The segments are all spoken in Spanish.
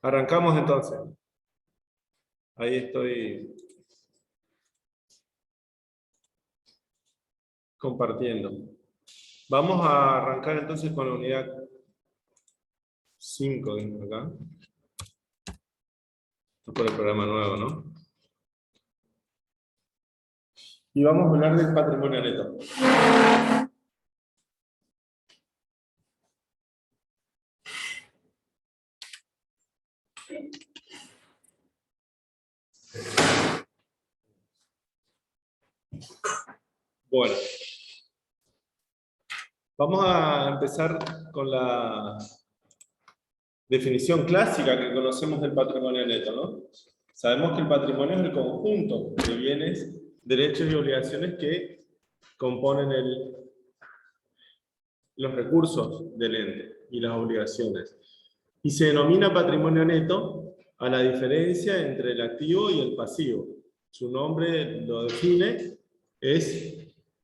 Arrancamos entonces. Ahí estoy compartiendo. Vamos a arrancar entonces con la unidad 5 de acá. Esto por el programa nuevo, ¿no? Y vamos a hablar del patrimonio neto. Bueno, vamos a empezar con la definición clásica que conocemos del patrimonio neto, ¿no? Sabemos que el patrimonio es el conjunto de bienes, derechos y obligaciones que componen los recursos del ente y las obligaciones. Y se denomina patrimonio neto a la diferencia entre el activo y el pasivo. Su nombre lo define, es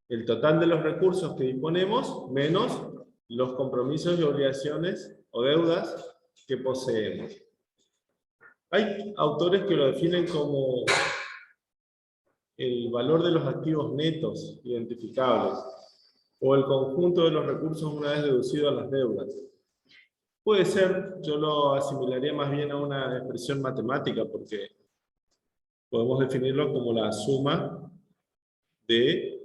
el total de los recursos que disponemos menos los compromisos y obligaciones o deudas que poseemos. Hay autores que lo definen como el valor de los activos netos identificables o el conjunto de los recursos una vez deducido a las deudas. Puede ser, yo lo asimilaría más bien a una expresión matemática porque podemos definirlo como la suma de,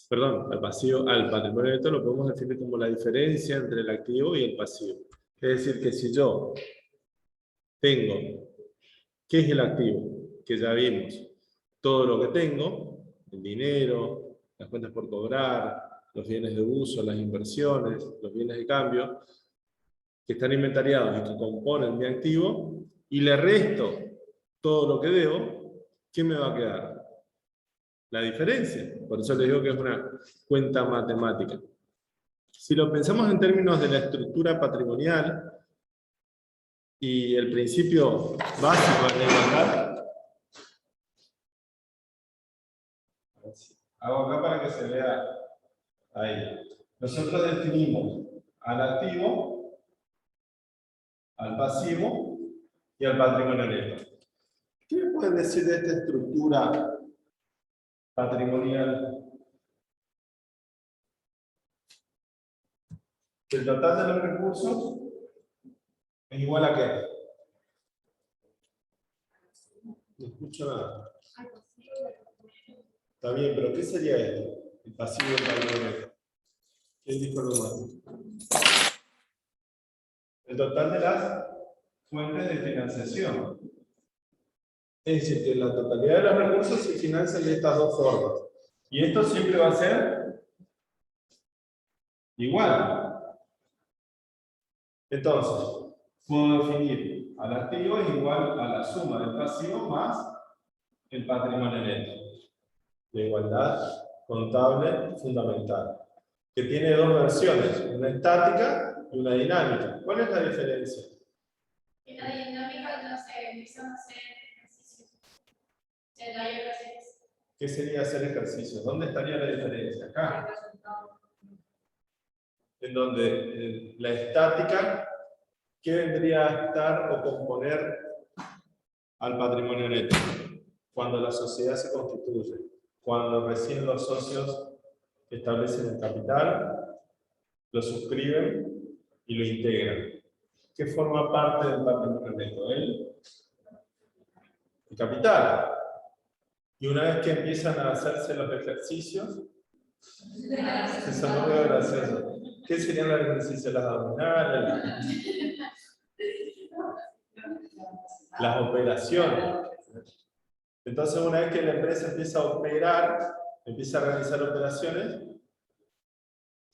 perdón, al patrimonio neto lo podemos definir como la diferencia entre el activo y el pasivo. Es decir, que si yo tengo, ¿qué es el activo? Que ya vimos, todo lo que tengo, el dinero, las cuentas por cobrar, los bienes de uso, las inversiones, los bienes de cambio, que están inventariados y que componen mi activo, y le resto todo lo que debo, ¿qué me va a quedar? La diferencia. Por eso les digo que es una cuenta matemática. Si lo pensamos en términos de la estructura patrimonial y el principio básico de la igualdad, hago acá para que se vea ahí. Nosotros definimos al activo, al pasivo y al patrimonio neto. ¿Qué me pueden decir de esta estructura patrimonial? El total de los recursos es igual a qué? No escucho nada. Está bien, pero ¿qué sería esto? El pasivo del patrimonio neto. ¿Quién dijo algo más? El total de las fuentes de financiación. Es decir, que la totalidad de los recursos se financian de estas dos formas. Y esto siempre va a ser igual. Entonces, puedo definir al activo es igual a la suma del pasivo más el patrimonio neto. La igualdad contable fundamental. Que tiene dos versiones, una estática y una dinámica. ¿Cuál es la diferencia? En la dinámica no se empiezan a hacer ejercicios. En la ejercicios. ¿Qué sería hacer ejercicios? ¿Dónde estaría la diferencia? Acá. En donde la estática, ¿qué vendría a estar o componer al patrimonio neto? Cuando la sociedad se constituye, cuando recién los socios establecen el capital, lo suscriben y lo integran. ¿Qué forma parte del patrimonio neto? El capital. Y una vez que empiezan a hacerse los ejercicios, eso no veo gracioso. ¿Qué serían los ejercicios? Las abdominales, las operaciones. Entonces, una vez que la empresa empieza a operar, empieza a realizar operaciones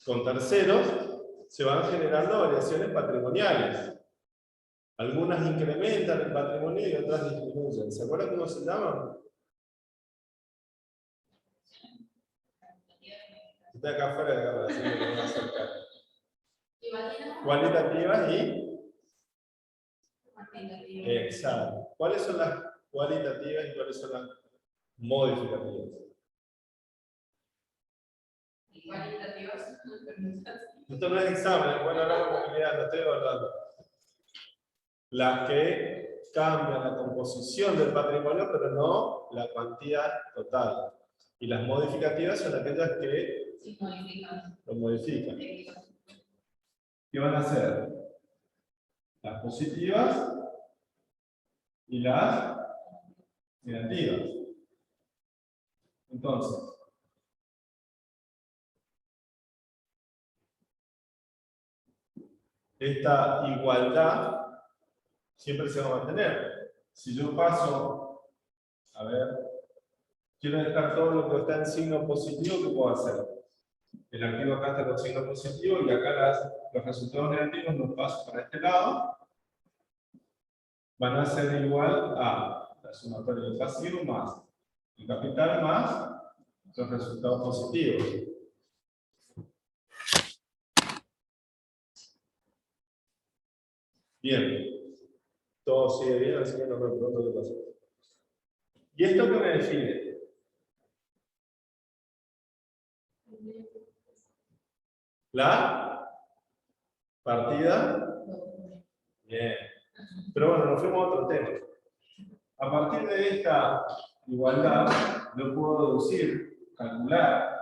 con terceros, se van generando variaciones patrimoniales. Algunas incrementan el patrimonio y otras disminuyen. ¿Se acuerdan cómo se llaman? Está acá afuera de la cámara, así que me voy a acercar. Cualitativas y exacto. ¿Cuáles son las cualitativas y cuáles son las modificativas? Cualitativas. Esto no es examen, bueno, ahora con movilidad, lo estoy evaluando. las que cambian la composición del patrimonio, pero no la cuantía total. Y las modificativas son aquellas que Sí, modifican. lo modifican. ¿Qué van a hacer? Las positivas y las negativas. Entonces, esta igualdad siempre se va a mantener. Si yo paso, a ver, quiero dejar todo lo que está en signo positivo, ¿qué puedo hacer? El activo acá está con signo positivo y acá los resultados negativos los paso para este lado. Van a ser igual a la sumatoria del pasivo más el capital más los resultados positivos. Bien. Todo sigue bien, así que no me pregunto qué pasó. ¿Y esto qué me define? La partida. Bien. Pero bueno, nos fuimos a otro tema. A partir de esta igualdad, yo puedo deducir, calcular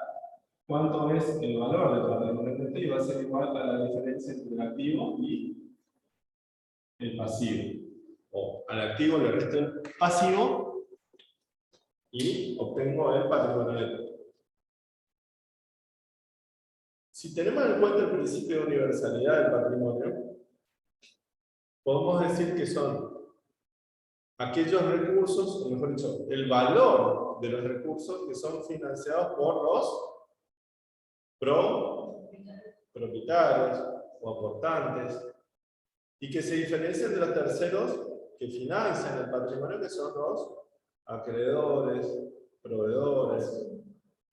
cuánto es el valor del patrimonio neto y va a ser igual a la diferencia entre el activo y el pasivo. O al activo le resto el pasivo y obtengo el patrimonio neto. Si tenemos en cuenta el principio de universalidad del patrimonio, podemos decir que son aquellos recursos, o mejor dicho, el valor de los recursos que son financiados por los propietarios o aportantes y que se diferencian de los terceros que financian el patrimonio, que son los acreedores, proveedores,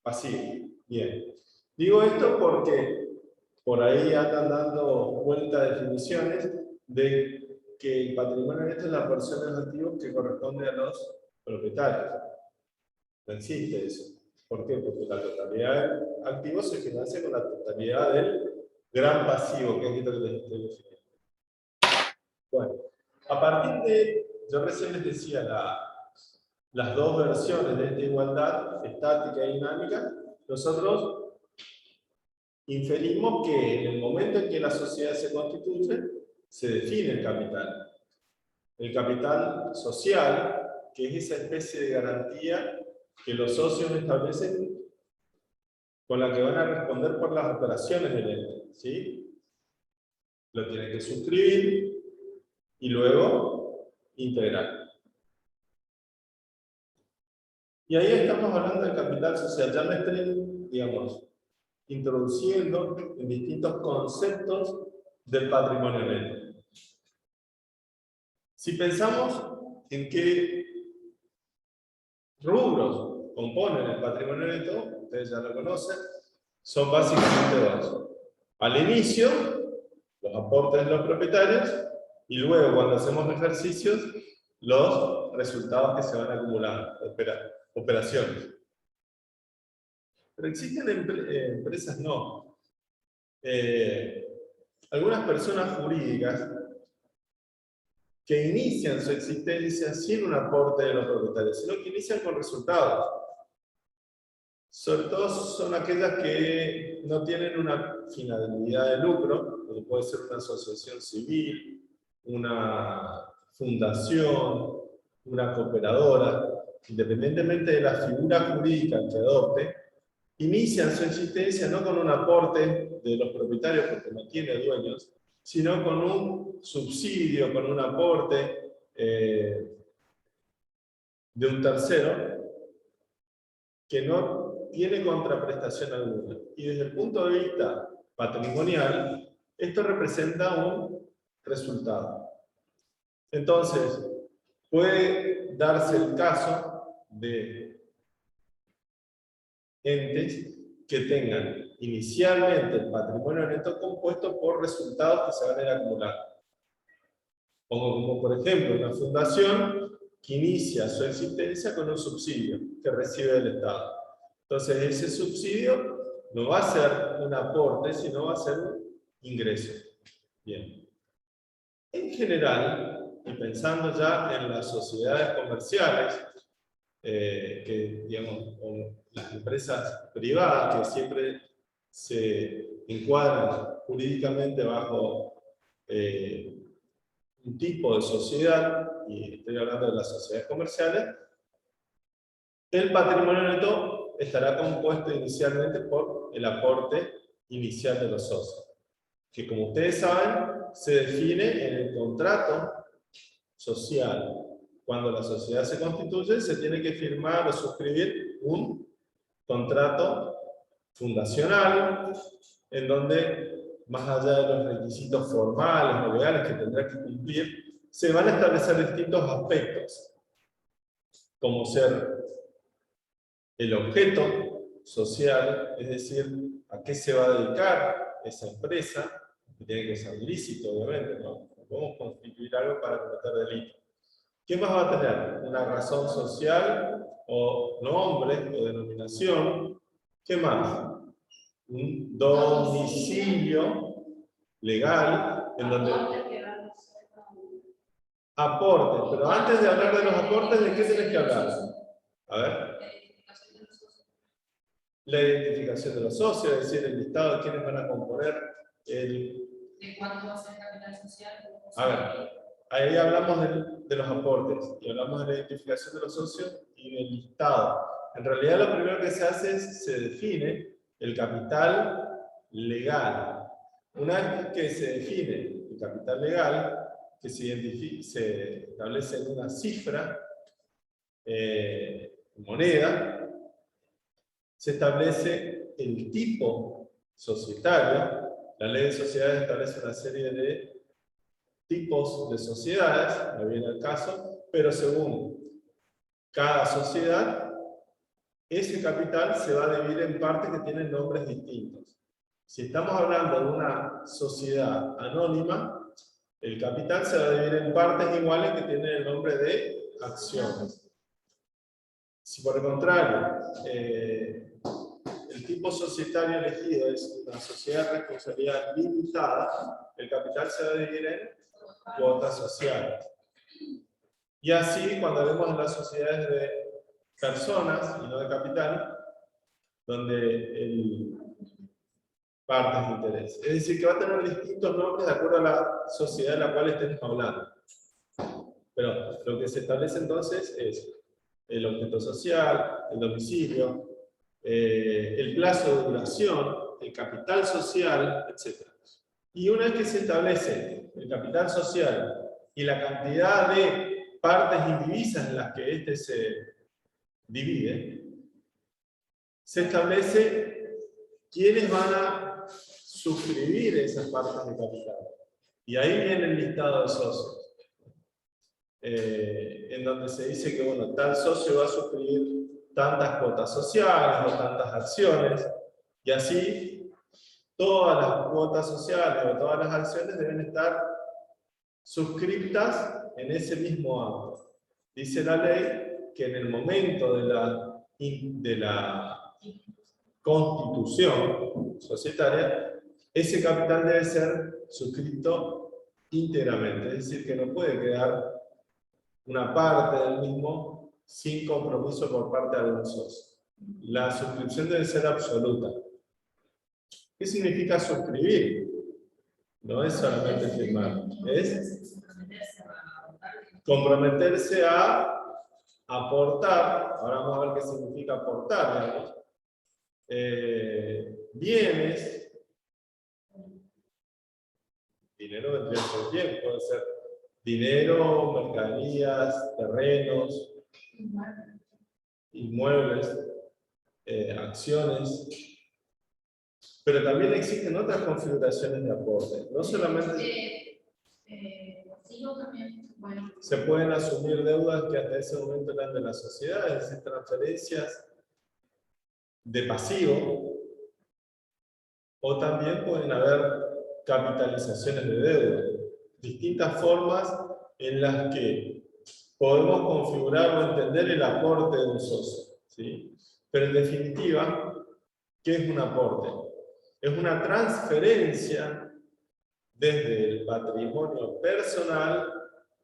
pasivos. Bien. Digo esto porque por ahí andan dando vuelta definiciones de que el patrimonio neto es la porción de los activos que corresponde a los propietarios. No existe eso. ¿Por qué? Porque la totalidad del activo se financia con la totalidad del gran pasivo, que es esto que les estoy definiendo. Bueno, a partir de, yo recién les decía las dos versiones de esta igualdad, estática y dinámica, nosotros inferimos que en el momento en que la sociedad se constituye, se define el capital. El capital social, que es esa especie de garantía que los socios establecen con la que van a responder por las operaciones del ente, ¿sí? Lo tienen que suscribir y luego integrar. Y ahí estamos hablando del capital social. Ya me estoy, digamos, introduciendo en distintos conceptos del patrimonio neto. Si pensamos en qué rubros componen el patrimonio neto, ustedes ya lo conocen, son básicamente dos. Al inicio, los aportes de los propietarios, y luego, cuando hacemos ejercicios, los resultados que se van acumulando, operaciones. Pero existen empresas no. Algunas personas jurídicas que inician su existencia sin un aporte de los propietarios, sino que inician con resultados. Sobre todo son aquellas que no tienen una finalidad de lucro, como puede ser una asociación civil, una fundación, una cooperadora, independientemente de la figura jurídica que adopte, inician su existencia no con un aporte de los propietarios porque no tiene dueños, sino con un subsidio, con un aporte de un tercero que no tiene contraprestación alguna. Y desde el punto de vista patrimonial, esto representa un resultado. Entonces, puede darse el caso de entes que tengan inicialmente el patrimonio neto compuesto por resultados que se van a ir acumulando. Como por ejemplo una fundación que inicia su existencia con un subsidio que recibe del Estado. Entonces ese subsidio no va a ser un aporte, sino va a ser un ingreso. Bien. En general, y pensando ya en las sociedades comerciales, que, digamos, o las empresas privadas que siempre se encuadran jurídicamente bajo un tipo de sociedad, y estoy hablando de las sociedades comerciales, el patrimonio neto estará compuesto inicialmente por el aporte inicial de los socios, que como ustedes saben, se define en el contrato social. Cuando la sociedad se constituye, se tiene que firmar o suscribir un contrato fundacional, en donde, más allá de los requisitos formales o legales que tendrá que cumplir, se van a establecer distintos aspectos, como ser el objeto social, es decir, a qué se va a dedicar esa empresa, que tiene que ser lícito, obviamente, no podemos constituir algo para cometer delito. ¿Qué más va a tener? Una razón social, o nombre, o denominación. ¿Qué más? Un domicilio legal, en donde... Aportes, pero antes de hablar de los aportes, ¿de qué tenés que hablar? A ver. La identificación de los socios, es decir, el listado de quienes van a componer el... ¿De cuánto va a ser el capital social? A ver, ahí hablamos de los aportes, y hablamos de la identificación de los socios y del listado. En realidad lo primero que se hace es, se define el capital legal. Una vez que se define el capital legal, que se establece en una cifra, moneda, se establece el tipo societario. La ley de sociedades establece una serie de tipos de sociedades, no viene al caso, pero según cada sociedad, ese capital se va a dividir en partes que tienen nombres distintos. Si estamos hablando de una sociedad anónima, el capital se va a dividir en partes iguales que tienen el nombre de acciones. Si por el contrario, el tipo societario elegido es una sociedad de responsabilidad limitada, el capital se va a dividir en cuotas sociales. Y así, cuando vemos las sociedades de personas y no de capital, donde partes de interés. Es decir, que va a tener distintos nombres de acuerdo a la sociedad de la cual estemos hablando. Pero lo que se establece entonces es el objeto social, el domicilio, el plazo de duración, el capital social, etc. Y una vez que se establece el capital social y la cantidad de partes indivisas en las que éste se divide, se establece quiénes van a suscribir esas partes de capital. Y ahí viene el listado de socios. En donde se dice que bueno, tal socio va a suscribir tantas cuotas sociales o tantas acciones, y así todas las cuotas sociales o todas las acciones deben estar suscriptas en ese mismo acto. Dice la ley que en el momento de la constitución societaria, ese capital debe ser suscrito íntegramente, es decir, que no puede quedar una parte del mismo sin compromiso por parte de algún socio. La suscripción debe ser absoluta. ¿Qué significa suscribir? No es solamente firmar, es comprometerse a aportar. Ahora vamos a ver qué significa aportar, digamos. Bienes, dinero vendría a ser bien, puede ser dinero, mercaderías, terrenos, inmuebles, acciones, pero también existen otras configuraciones de aporte. No solamente se pueden asumir deudas que hasta ese momento eran de la sociedad, es decir, transferencias de pasivo, o también pueden haber capitalizaciones de deuda. Distintas formas en las que podemos configurar o entender el aporte de un socio, ¿sí? Pero en definitiva, ¿qué es un aporte? Es una transferencia desde el patrimonio personal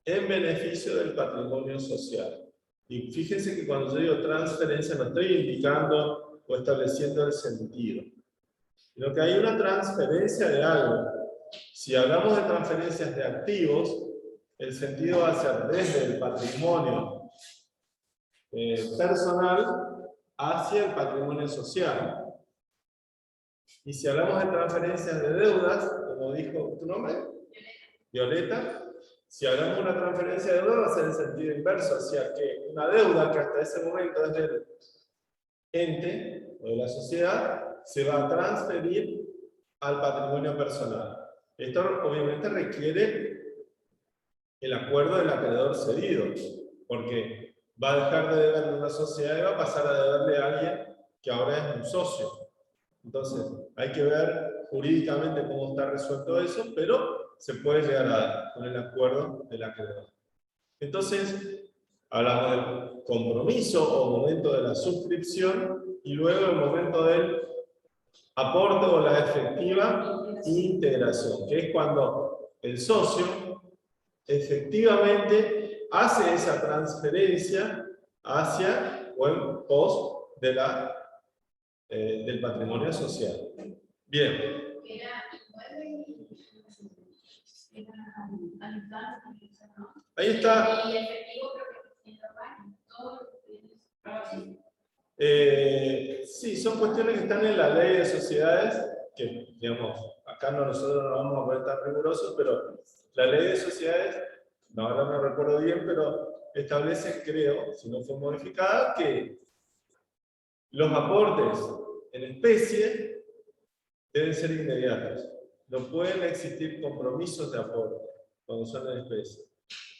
en beneficio del patrimonio social. Y fíjense que cuando yo digo transferencia no estoy indicando o estableciendo el sentido, sino que hay una transferencia de algo. Si hablamos de transferencias de activos, el sentido va a ser desde el patrimonio personal hacia el patrimonio social. Y si hablamos de transferencias de deudas, como dijo tu nombre, Violeta, si hablamos de una transferencia de deuda va a ser en sentido inverso, hacia que una deuda que hasta ese momento es del ente o de la sociedad, se va a transferir al patrimonio personal. Esto obviamente requiere el acuerdo del acreedor cedido, porque va a dejar de deberle a una sociedad y va a pasar a deberle a alguien que ahora es un socio. Entonces, hay que ver jurídicamente cómo está resuelto eso, pero se puede llegar a dar con el acuerdo del acreedor. Entonces, hablamos del compromiso o momento de la suscripción y luego el momento del aporte o la efectiva integración, que es cuando el socio efectivamente hace esa transferencia hacia o en pos de del patrimonio social. Bien. Ahí está. Sí, son cuestiones que están en la ley de sociedades, que, digamos, acá nosotros no vamos a poner tan rigurosos, pero la ley de sociedades, no, ahora no recuerdo bien, pero establece, creo, si no fue modificada, que los aportes en especie deben ser inmediatos. No pueden existir compromisos de aporte cuando son en especie.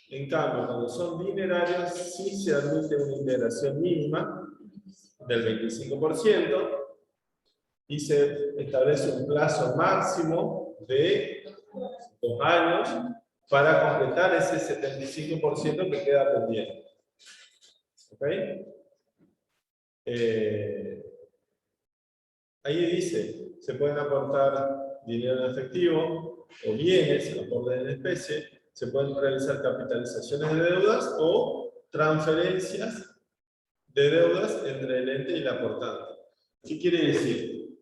En cambio, cuando son dinerarios, sí se admite una integración mínima del 25% y se establece un plazo máximo de 2 años para completar ese 75% que queda pendiente. ¿Ok? Ahí dice, se pueden aportar dinero en efectivo o bienes, aportes en especie, se pueden realizar capitalizaciones de deudas o transferencias de deudas entre el ente y el aportante. ¿Qué quiere decir?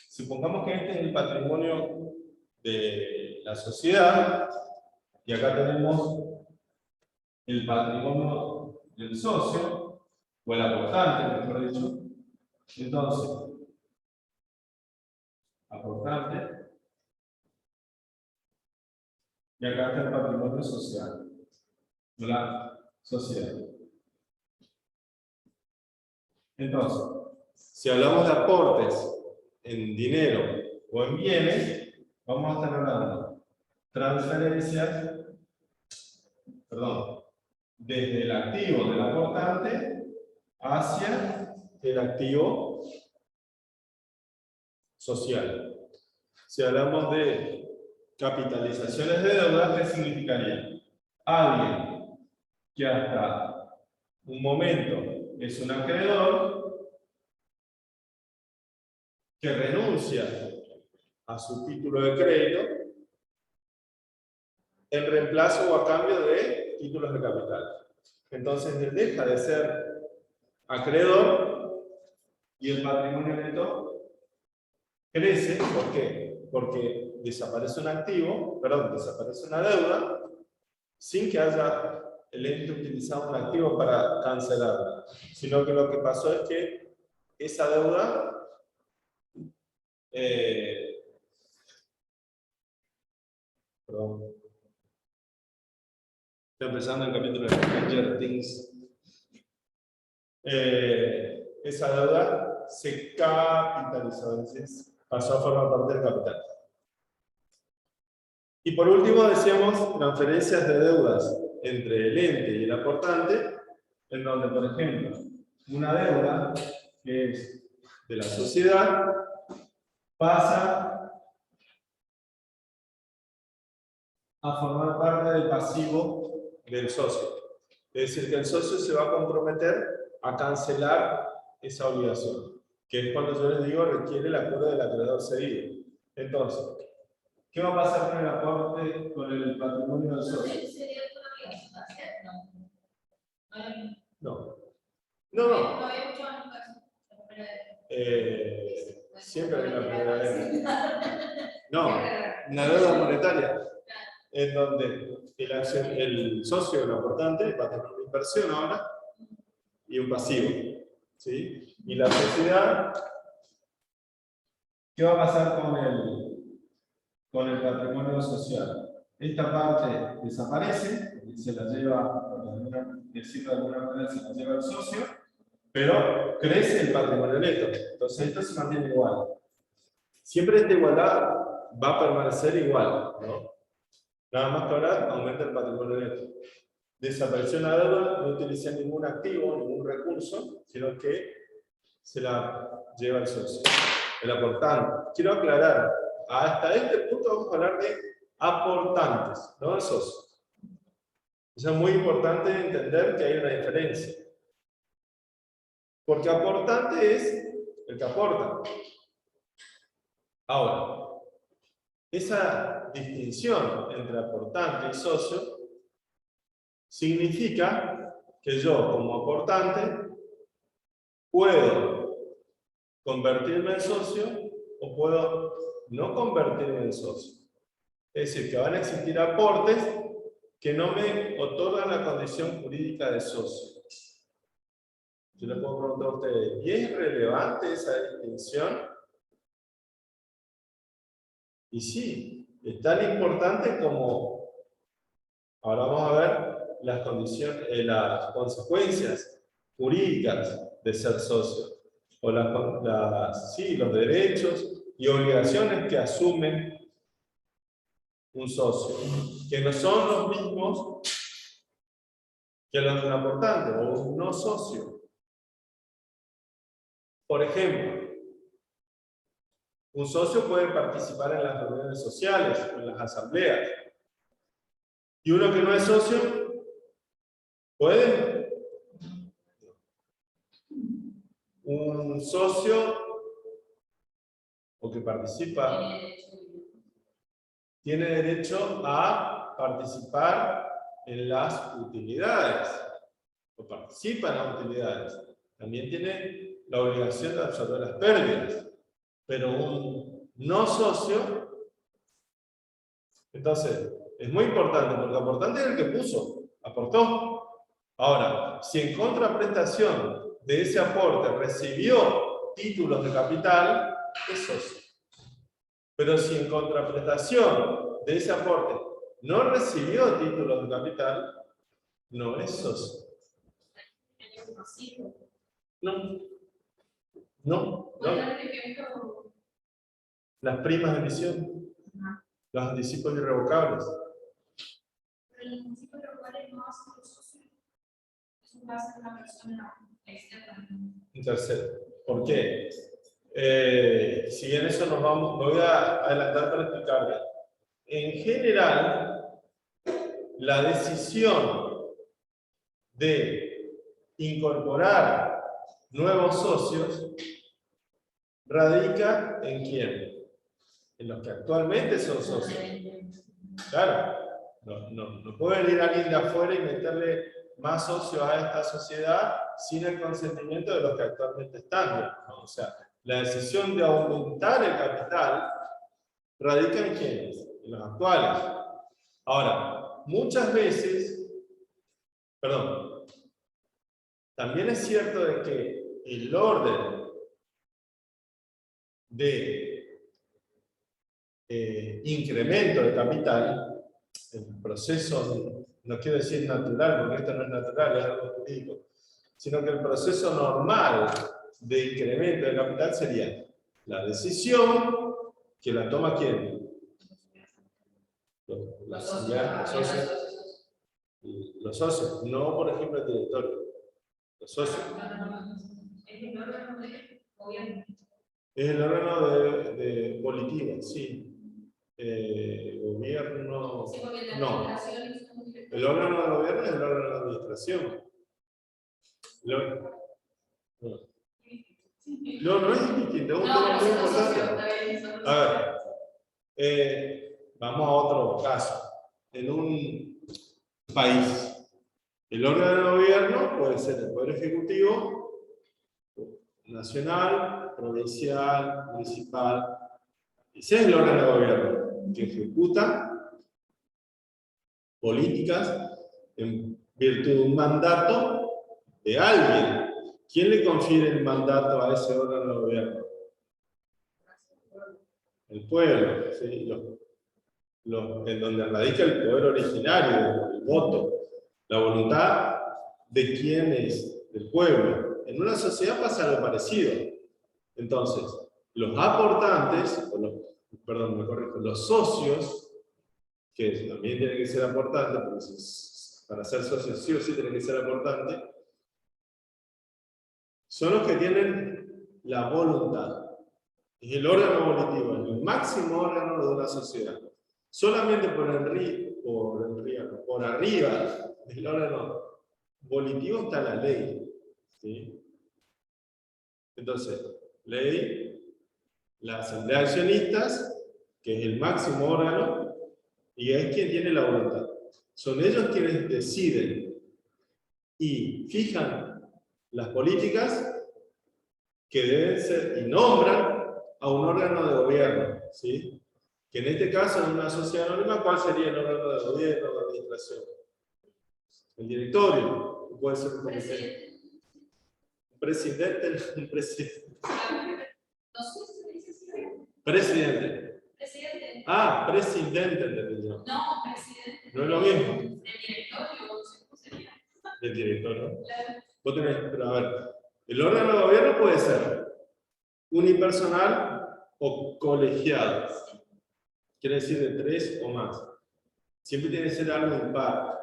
Supongamos que este es el patrimonio de la sociedad y acá tenemos el patrimonio del socio o el aportante, mejor dicho. Entonces, aportante, y acá está el patrimonio social, la sociedad. Entonces, si hablamos de aportes en dinero o en bienes, vamos a estar hablando de transferencias, desde el activo del aportante hacia el activo social. Si hablamos de capitalizaciones de deuda, ¿qué significaría? Alguien que hasta un momento es un acreedor que renuncia a su título de crédito en reemplazo o a cambio de títulos de capital. Entonces él deja de ser acreedor y el patrimonio neto crece. ¿Por qué? Porque desaparece un activo, desaparece una deuda sin que haya el ente utilizado un activo para cancelarla, sino que lo que pasó es que esa deuda estoy empezando el capítulo de Stranger Things. Esa deuda se capitalizó, entonces pasó a formar parte del capital. Y por último decíamos transferencias de deudas entre el ente y el aportante, en donde, por ejemplo, una deuda que es de la sociedad pasa a formar parte del pasivo del socio. Es decir, que el socio se va a comprometer a cancelar esa obligación, que es cuando yo les digo requiere el acuerdo del acreedor cedido. Entonces, ¿qué va a pasar con el aporte, con el patrimonio del socio? siempre hay una primera vez. No, una deuda monetaria, en donde el socio, el aportante, va a tener una inversión ahora y un pasivo. ¿Sí? Y la sociedad, ¿qué va a pasar con el patrimonio social? Esta parte desaparece, se la lleva, por decirlo de alguna manera, se la lleva el socio, pero crece el patrimonio neto. Entonces esto se mantiene igual. Siempre esta igualdad va a permanecer igual, ¿no? Nada más que ahora aumenta el patrimonio neto. Desapareció la deuda, no utilicé ningún activo, ningún recurso, sino que se la lleva el socio, el aportante. Quiero aclarar, hasta este punto vamos a hablar de aportantes, no de socios. Eso es muy importante entender que hay una diferencia. Porque aportante es el que aporta. Ahora, esa distinción entre aportante y socio significa que yo, como aportante, puedo convertirme en socio o puedo no convertirme en socio. Es decir, que van a existir aportes que no me otorgan la condición jurídica de socio. Yo le puedo preguntar a ustedes, ¿y es relevante esa distinción? Y sí, es tan importante como, ahora vamos a ver las condiciones, las consecuencias jurídicas de ser socio, o los derechos y obligaciones que asume un socio, que no son los mismos que los de un aportante o un no socio. Por ejemplo, un socio puede participar en las reuniones sociales, en las asambleas, y uno que no es socio puede. Un socio o que participa tiene derecho a participar en las utilidades, o participa en las utilidades. También tiene la obligación de absorber las pérdidas. Pero un no socio, entonces, es muy importante, porque el aportante es el que puso, aportó. Ahora, si en contraprestación de ese aporte recibió títulos de capital, es socio. Pero si en contraprestación de ese aporte no recibió títulos de capital, no es socio. No. No. Las primas de emisión, los anticipos irrevocables. Pero los anticipos irrevocables no hacen los socios. Eso va a ser una persona externa. Un tercero. ¿Por qué? Si bien eso me voy a adelantar para explicarle. En general, la decisión de incorporar nuevos socios radica en quién? En los que actualmente son socios. Claro, no puede venir alguien de afuera y meterle más socios a esta sociedad sin el consentimiento de los que actualmente están, ¿no? O sea, la decisión de aumentar el capital radica en quiénes, en los actuales. Ahora, muchas veces, también es cierto de que el orden de incremento de capital, el proceso, no quiero decir natural, porque esto no es natural, es algo jurídico, sino que el proceso normal de incremento de capital sería la decisión que la toma ¿quién? Los socios, no por ejemplo el directorio, los socios. Es el órgano de gobierno. Es el órgano de politivo, sí. Gobierno. Sí, porque la No. El órgano de gobierno es el órgano de administración. No es distinto, es un tema muy importante. A ver, vamos a otro caso. En un país, el órgano de gobierno puede ser el Poder Ejecutivo, nacional, provincial, municipal. Ese es el órgano de gobierno que ejecuta políticas en virtud de un mandato de alguien. ¿Quién le confiere el mandato a ese órgano de gobierno? El pueblo, ¿sí? En donde radica el poder originario, el voto, la voluntad de quién es, del pueblo. En una sociedad pasa algo parecido. Entonces, los aportantes, perdón, me corrijo, los socios, que también tienen que ser aportantes, porque para ser socios sí o sí tienen que ser aportantes, son los que tienen la voluntad. Es el órgano volitivo, el máximo órgano de una sociedad. Solamente por arriba del órgano volitivo está la ley. ¿Sí? Entonces, ley, la asamblea de accionistas, que es el máximo órgano, y es quien tiene la voluntad. Son ellos quienes deciden y fijan las políticas que deben ser, y nombran a un órgano de gobierno, ¿sí? Que en este caso, en una sociedad anónima, ¿cuál sería el órgano de gobierno, de administración? El directorio, puede ser un comité. Un presidente. Presidente. Presidente. Ah, presidente, entendí yo. No, presidente. No es lo mismo. El directorio, no sé cómo sería. Del directorio. Claro. Vos tenés, pero a ver, el órgano de gobierno puede ser unipersonal o colegiado. Quiere decir de 3 o más. Siempre tiene que ser algo impar.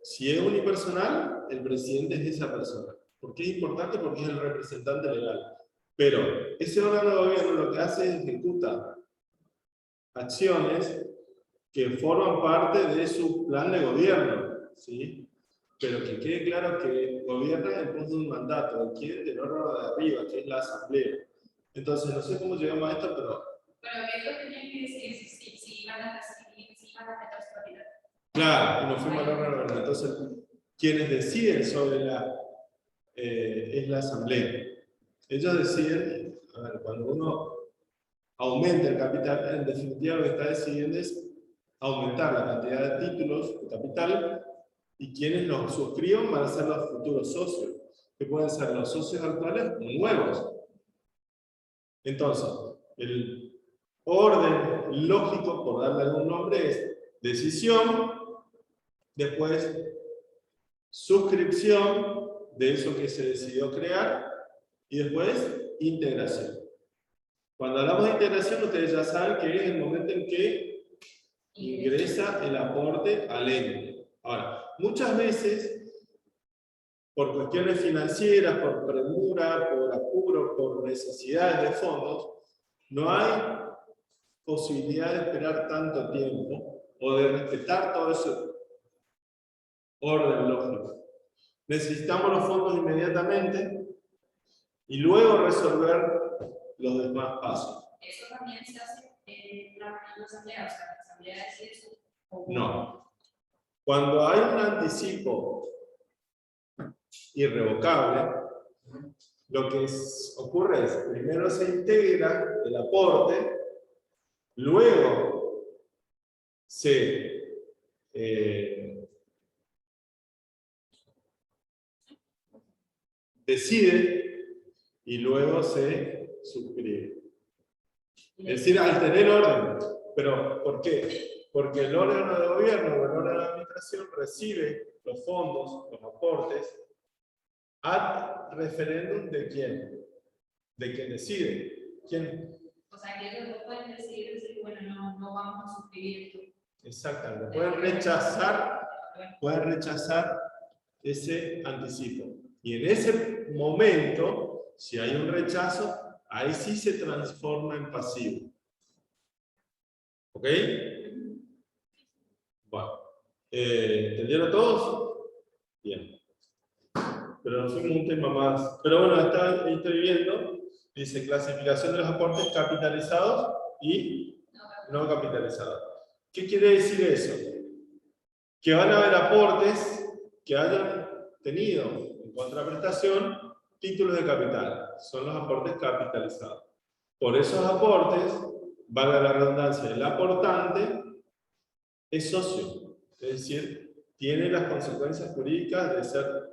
Si es unipersonal, el presidente es esa persona. ¿Por qué es importante? Porque es el representante legal. Pero ese órgano de gobierno lo que hace es ejecutar acciones que forman parte de su plan de gobierno, ¿sí? Pero que quede claro que gobierna en pos de un mandato, ¿de quién? Del órgano de arriba, que es la asamblea. Entonces, no sé cómo llegamos a esto, pero... Pero ellos tenían que decir si iban a recibir, si iban a meter su autoridad. Claro, y nos fuimos al órgano de gobierno. Entonces, quienes deciden sobre es la asamblea. Ellos deciden, a ver, cuando uno aumenta el capital, en definitiva lo que está decidiendo es aumentar la cantidad de títulos de capital, y quienes los suscriban van a ser los futuros socios, que pueden ser los socios actuales o nuevos. Entonces, el orden lógico, por darle algún nombre, es decisión, después suscripción de eso que se decidió crear, y después integración. Cuando hablamos de integración, ustedes ya saben que es el momento en que ingresa el aporte al ente. Ahora, muchas veces, por cuestiones financieras, por premura, por apuro, por necesidades de fondos, no hay posibilidad de esperar tanto tiempo o de respetar todo ese orden lógico. Necesitamos los fondos inmediatamente y luego resolver los demás pasos. Eso también se hace en la asamblea, o sea, la asamblea decide eso. No. Cuando hay un anticipo irrevocable, lo que ocurre es, primero se integra el aporte, luego se decide y luego se suscribe. Es decir, al tener orden. ¿Pero por qué? Porque el órgano de gobierno o el órgano de administración recibe los fondos, los aportes, ad referéndum de quién. De quien decide. ¿Quién? O sea, que ellos no pueden decir, bueno, no vamos a suscribir esto. Exactamente. Pueden rechazar ese anticipo. Y en ese momento, si hay un rechazo, ahí sí se transforma en pasivo. ¿Ok? Bueno. ¿Entendieron todos? Bien. Pero nos fuimos un tema más. Pero bueno, estoy viendo, dice clasificación de los aportes capitalizados y no capitalizados. ¿Qué quiere decir eso? Que van a haber aportes que hayan tenido en contraprestación títulos de capital, son los aportes capitalizados. Por esos aportes, valga la redundancia, el aportante es socio, es decir, tiene las consecuencias jurídicas de ser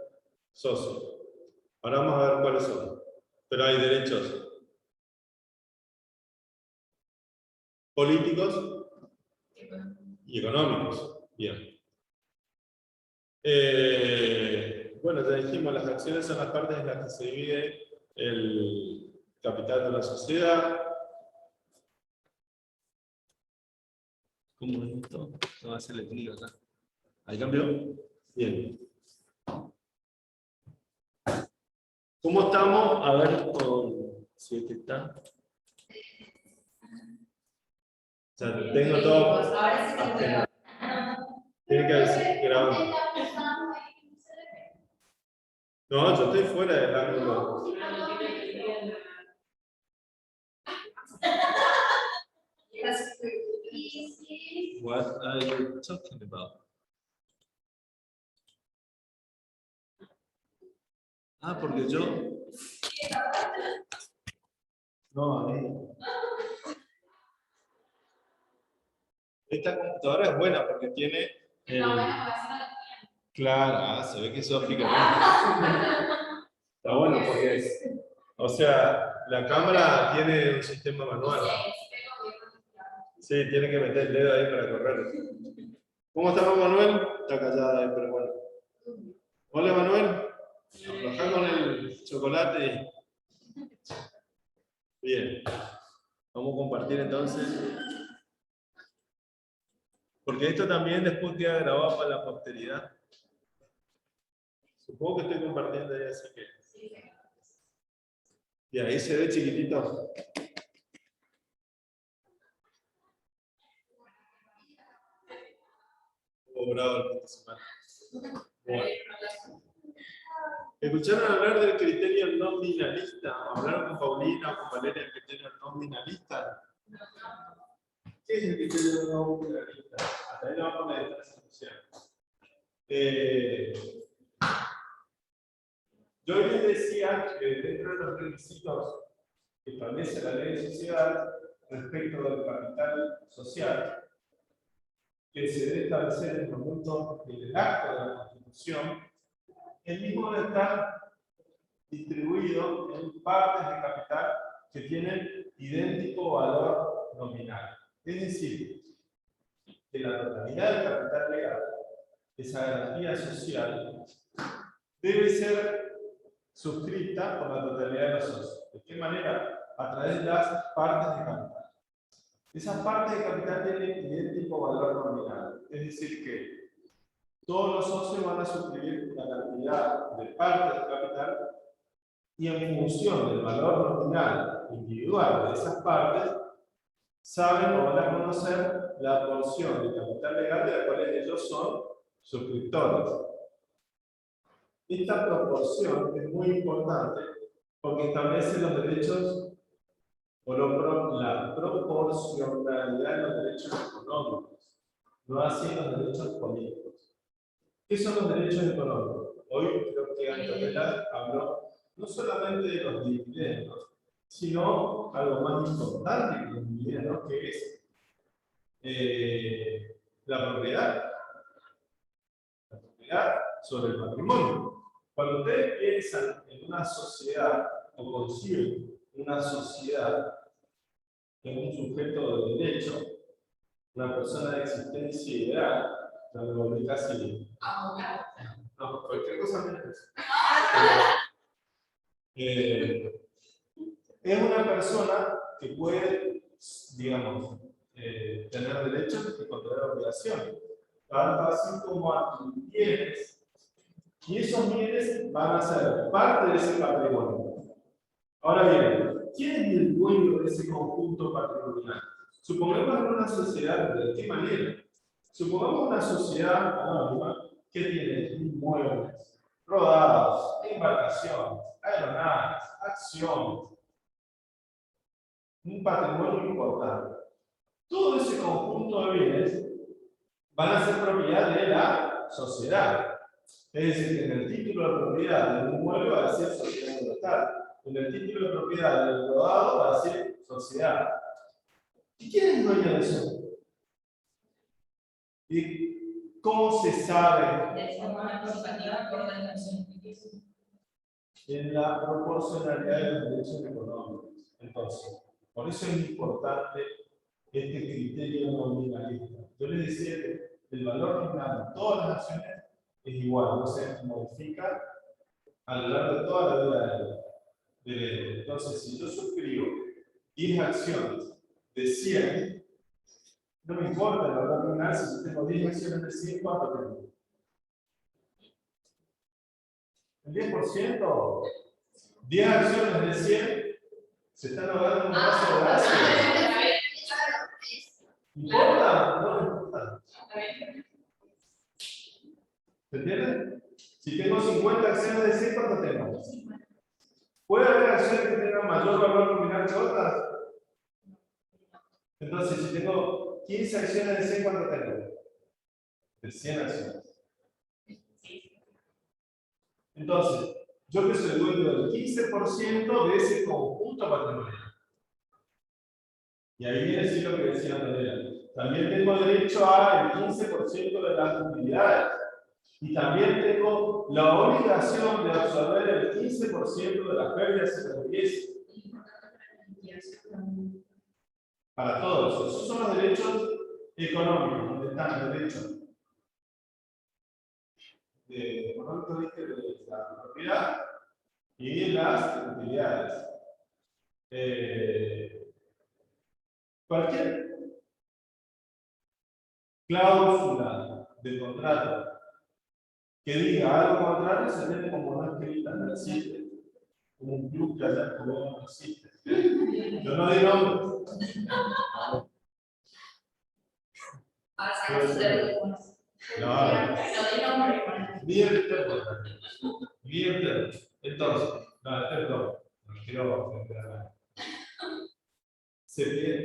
socio. Ahora vamos a ver cuáles son. Pero hay derechos políticos y económicos. Bien. Bueno, ya dijimos, las acciones son las partes en las que se divide el capital de la sociedad. ¿Cómo es esto? No va a hacerle clic acá. ¿Ahí cambió? Bien. ¿Cómo estamos? A ver, con si es que está. O sea, tengo todo. Ahora tiene que decir grabando. No, yo estoy fuera del ángulo. What are you talking about? Ah, porque yo. No, a mí. Esta computadora es buena porque tiene. Claro, se ve que es óptica. Está bueno porque es. O sea, la cámara tiene un sistema manual. Sí, tiene que meter el dedo ahí para correr. ¿Cómo estamos, Manuel? Está callada ahí, pero bueno. Hola, Manuel. Aflojá con el chocolate. Bien. Vamos a compartir entonces. Porque esto también después queda grabado para la posteridad. Supongo que estoy compartiendo ahí, así que. Y ahí se ve chiquitito. Bravo el fin de semana. Bueno. ¿Escucharon hablar del criterio nominalista? ¿Hablaron con Paulina o con Valeria del criterio nominalista? ¿Qué es el criterio nominalista? Hasta ahí lo vamos a leer esta solución. Yo les decía que dentro de los requisitos que establece la ley de sociedad respecto del capital social, que se debe establecer en el momento del acto de la Constitución, el mismo debe estar distribuido en partes de capital que tienen idéntico valor nominal. Es decir, que la totalidad del capital legal, esa garantía social, debe ser suscrita por la totalidad de los socios. ¿De qué manera? A través de las partes de capital. Esas partes de capital tienen idéntico valor nominal. Es decir, que todos los socios van a suscribir la cantidad de partes de capital y en función del valor nominal individual de esas partes, saben o van a conocer la porción de capital legal de la cual ellos son suscriptores. Esta proporción es muy importante porque establece los derechos o la proporcionalidad de los derechos económicos, no así los derechos políticos. ¿Qué son los derechos económicos? Hoy creo que Antonella habló no solamente de los dividendos, sino algo más importante que los dividendos, que es la propiedad sobre el patrimonio. Cuando ustedes piensan en una sociedad o conciben una sociedad en un sujeto de derecho, una persona de existencia ideal, la volví casi. No, cualquier cosa menos. Es una persona que puede, digamos, tener derechos y contraer obligaciones, tanto así como adquirir bienes, y esos bienes van a ser parte de ese patrimonio. Ahora bien, ¿quién es el dueño de ese conjunto patrimonial? Supongamos en una sociedad, ¿de qué manera? Supongamos una sociedad anónima que tiene inmuebles, rodados, embarcaciones, aeronaves, acciones, un patrimonio importante. Todo ese conjunto de bienes van a ser propiedad de la sociedad. Es decir, que en el título de propiedad de un inmueble va a decir sociedad forestal. En el título de propiedad del rodado va a decir sociedad. ¿Y quién es dueño de eso? ¿Y cómo se sabe? De forma participativa por denominación. En la proporcionalidad de los derechos económicos. Entonces, por eso es importante este criterio nominalista. Yo les decía que el valor nominal de todas las acciones es igual, no se modifica a lo largo de toda la vida del ente. Entonces, si yo suscribo 10 acciones de 100, no me importa el valor nominal, si yo tengo 10 acciones de 100, ¿cuánto tengo? ¿El 10%? 10 acciones de 100 se están ahogando en un vaso de gracia. ¿Importa? No me importa. ¿Se entiende? Si tengo 50 acciones de 100, ¿cuánto tengo? ¿Puede haber acciones que tengan mayor valor nominal que otras? Entonces, si tengo 15 acciones de 100, ¿cuánto tengo? De 100 acciones. Entonces, yo que soy dueño del 15% de ese conjunto patrimonial. Y ahí viene sí lo que decía Andrea. También tengo derecho al 15% de las utilidades. Y también tengo la obligación de absorber el 15% de las pérdidas y perjuicios. Para todos. Esos son los derechos económicos, donde están los derechos económicos de la propiedad y las utilidades. Cualquier cláusula del contrato que diga algo contrario se tiene como no escrita, no existe. Como un club que allá no existe. Yo no digo nombres. Ahora sacas sus dedos. No, No de nombre. Bien, entonces, no, perdón, no quiero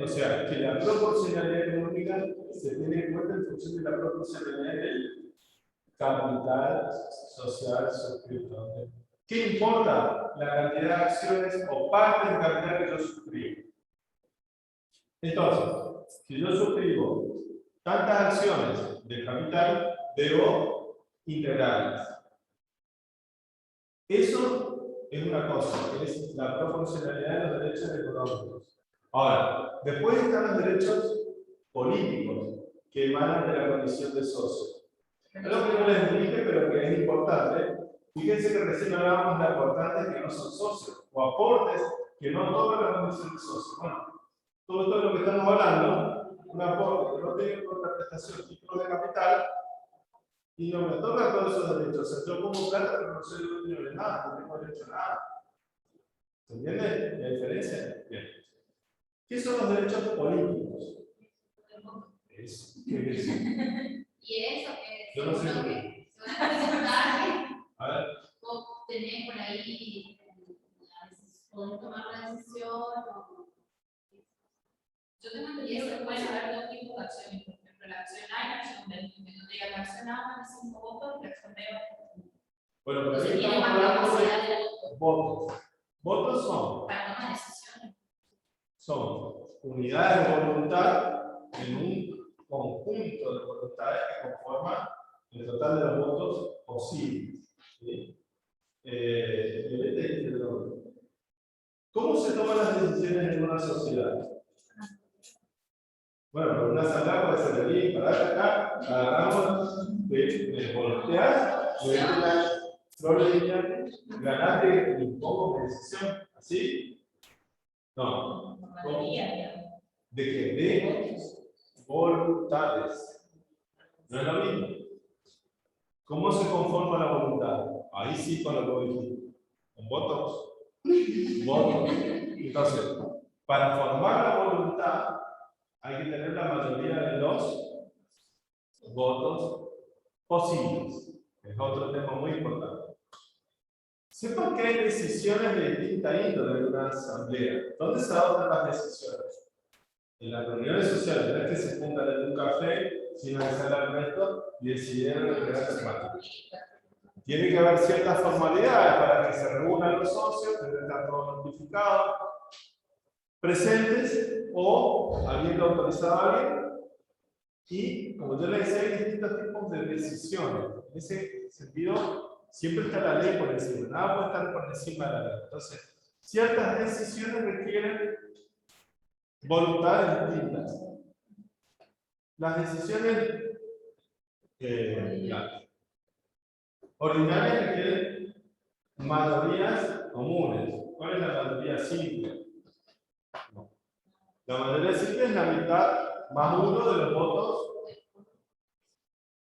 o sea, que la proporcionalidad económica se tiene en cuenta en función de la proporcionalidad del capital social suscrito. ¿Qué importa la cantidad de acciones o parte del capital que yo suscribo? Entonces, si yo suscribo tantas acciones del capital, debo integrarlas. Eso es una cosa, que es la proporcionalidad de los derechos económicos. Ahora, después están los derechos políticos que emanan de la condición de socio. Algo que no les dije, pero que es importante. Fíjense que recién hablábamos de aportantes que no son socios, o aportes que no toman la condición de socio. Bueno, todo esto de lo que estamos hablando, un aporte que no tiene contraprestación título de capital, y no me toca todos esos derechos. O sea, yo como plata, pero no soy dueño de nada, no tengo derecho a nada. ¿Se entiende la diferencia? Bien. ¿Qué son los derechos políticos? ¿Qué es eso? Y eso que Yo no sé. A ver. o tener por ahí, poder tomar la decisión. Yo tengo entendido que pueden haber dos tipos de acciones. Por ejemplo, la acción A y la acción B. Cuando diga la acción A vale 5 votos y la acción B vale 5. Bueno, pero Entonces aquí tiene estamos más hablando capacidad de de voto votos. Votos son para tomar decisiones. son unidades de voluntad en un conjunto de voluntades que conforman el total de los votos posibles. ¿Sí? ¿Cómo se toman las decisiones en una sociedad? Bueno, por una asamblea puede ser aquí, para acá, agarramos de voltear, de la flor ganaste y pongo mi decisión. ¿Así? No. ¿De qué? De voluntades. No es lo mismo. ¿Cómo se conforma la voluntad? Ahí sí con lo que dijiste. ¿Con votos? Votos. Entonces, para formar la voluntad hay que tener la mayoría de los votos posibles. Es otro tema muy importante. Sepan que hay decisiones de distinta índole en una asamblea. ¿Dónde se adoptan las decisiones? En las reuniones sociales, no es que se juntan en un café sin avisar al resto y decidieron entregar temática. Tiene que haber ciertas formalidades para que se reúnan los socios, deben estar todos notificados, presentes o habiendo autorizado a alguien. Y, como yo le decía, hay distintos tipos de decisiones. En ese sentido, siempre está la ley por encima. Nada puede estar por encima de la ley. Entonces, ciertas decisiones requieren voluntades distintas. Las decisiones ordinarias requieren mayorías comunes. ¿Cuál es la mayoría simple? No. La mayoría simple es la mitad más uno de los votos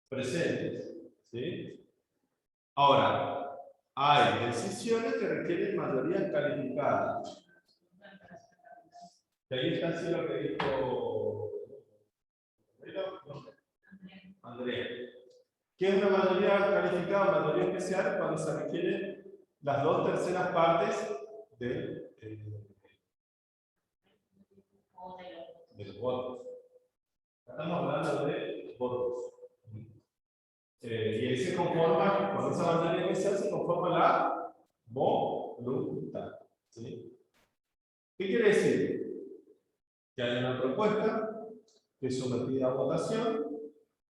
presentes. ¿Sí? Ahora, hay decisiones que requieren mayorías calificadas. Y ahí está así lo que dijo Andrea. ¿Qué es una mayoría calificada, mayoría especial? Cuando se requieren las 2/3 partes de los votos. Estamos hablando de votos. Y ahí se conforma, con esa mayoría especial se conforma la voluntad. ¿Sí? ¿Qué quiere decir? Que hay una propuesta que es sometida a votación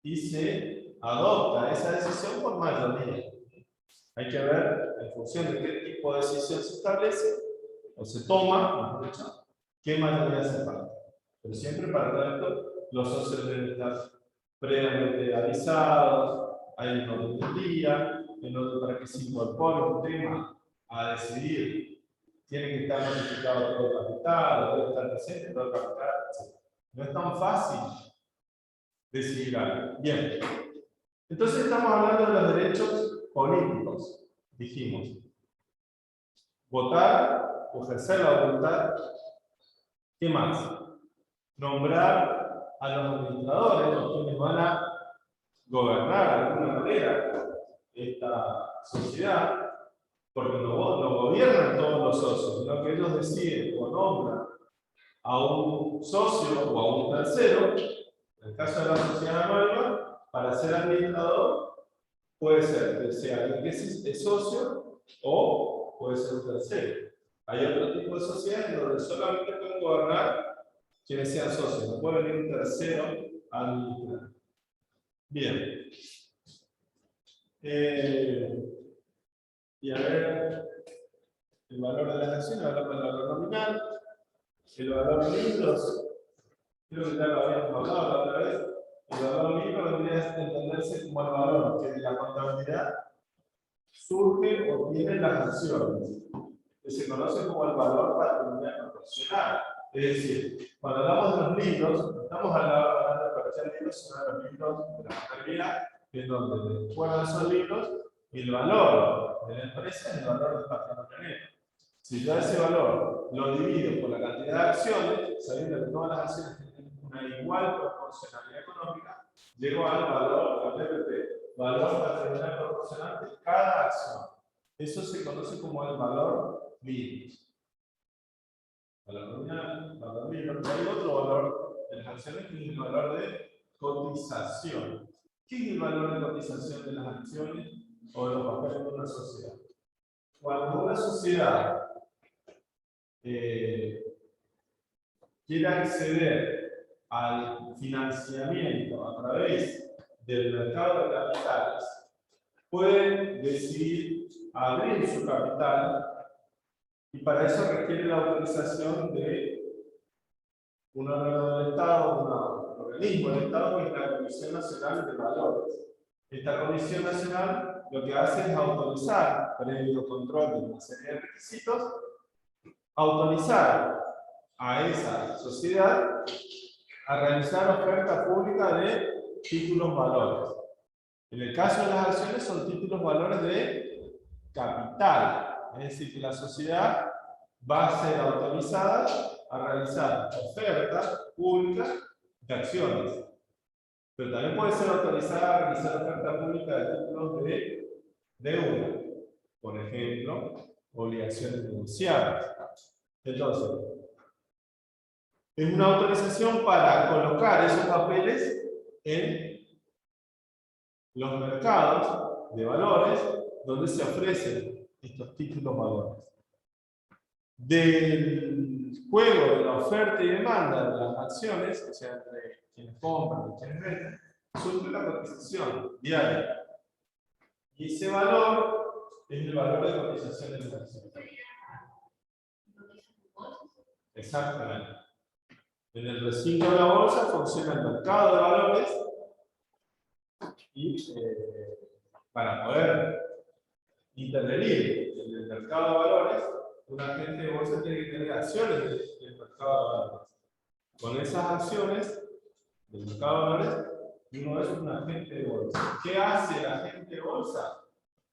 y se adopta esa decisión por mayoría. Hay que ver, en función de qué tipo de decisión se establece, o se toma, mejor dicho, qué mayoría hace falta. Pero siempre para tanto, los socios deben estar previamente avisados, hay un orden del día, en otro para que se incorpore un tema a decidir. Tiene que estar notificado todo el capital, debe estar presente todo el capital, etc. No es tan fácil decidir algo. Bien. Entonces estamos hablando de los derechos políticos. Dijimos, votar o ejercer la voluntad. ¿Qué más? Nombrar a los administradores, los quienes van a gobernar de alguna manera esta sociedad, porque no gobiernan todos los socios, sino que ellos deciden o nombran a un socio o a un tercero. En el caso de la sociedad anónima, para ser administrador, puede ser que sea alguien que es socio o puede ser un tercero. Hay otro tipo de sociedades donde solamente pueden gobernar quienes sean socios, no puede venir un tercero a administrar. Bien. Y a ver, el valor de las acciones, hablamos del valor nominal, el valor libros, creo que ya lo habíamos hablado la otra vez. El valor libro vendría a entenderse como el valor que de la contabilidad surge o tiene las acciones, que se conoce como el valor patrimonial proporcional. Es decir, cuando hablamos de los libros, no estamos hablando de cualquier libro, sino de los libros de la contabilidad, en donde después de esos libros, el valor de la empresa es el valor del patrimonio neto. Si yo ese valor lo divido por la cantidad de acciones, sabiendo que todas las acciones tienen una igual proporcionalidad económica, llego al valor, al PPP, valor patrimonial proporcional de cada acción. Eso se conoce como el valor mínimo. Valor nominal, valor mínimo, pero hay otro valor de las acciones que es el valor de cotización. ¿Qué es el valor de cotización de las acciones o de los papeles de una sociedad? Cuando una sociedad quiere acceder al financiamiento a través del mercado de capitales, puede decidir abrir su capital y para eso requiere la autorización de un órgano del Estado, un organismo del Estado, que es la Comisión Nacional de Valores. Esta Comisión Nacional lo que hace es autorizar, previo control de una serie de requisitos, autorizar a esa sociedad a realizar oferta pública de títulos valores. En el caso de las acciones son títulos valores de capital, es decir, que la sociedad va a ser autorizada a realizar ofertas públicas de acciones, pero también puede ser autorizada a realizar oferta pública de títulos de deuda, por ejemplo, obligaciones negociadas. Entonces, es una autorización para colocar esos papeles en los mercados de valores donde se ofrecen estos títulos valores. Del juego de la oferta y demanda de las acciones, o sea, entre quienes compran y quienes venden, surge la cotización diaria. Y ese valor es el valor de cotización de las acciones. Exactamente. En el recinto de la bolsa funciona el mercado de valores y para poder intervenir en el mercado de valores, un agente de bolsa tiene que tener acciones del mercado de valores. Con esas acciones del mercado de valores, uno es un agente de bolsa. ¿Qué hace el agente de bolsa?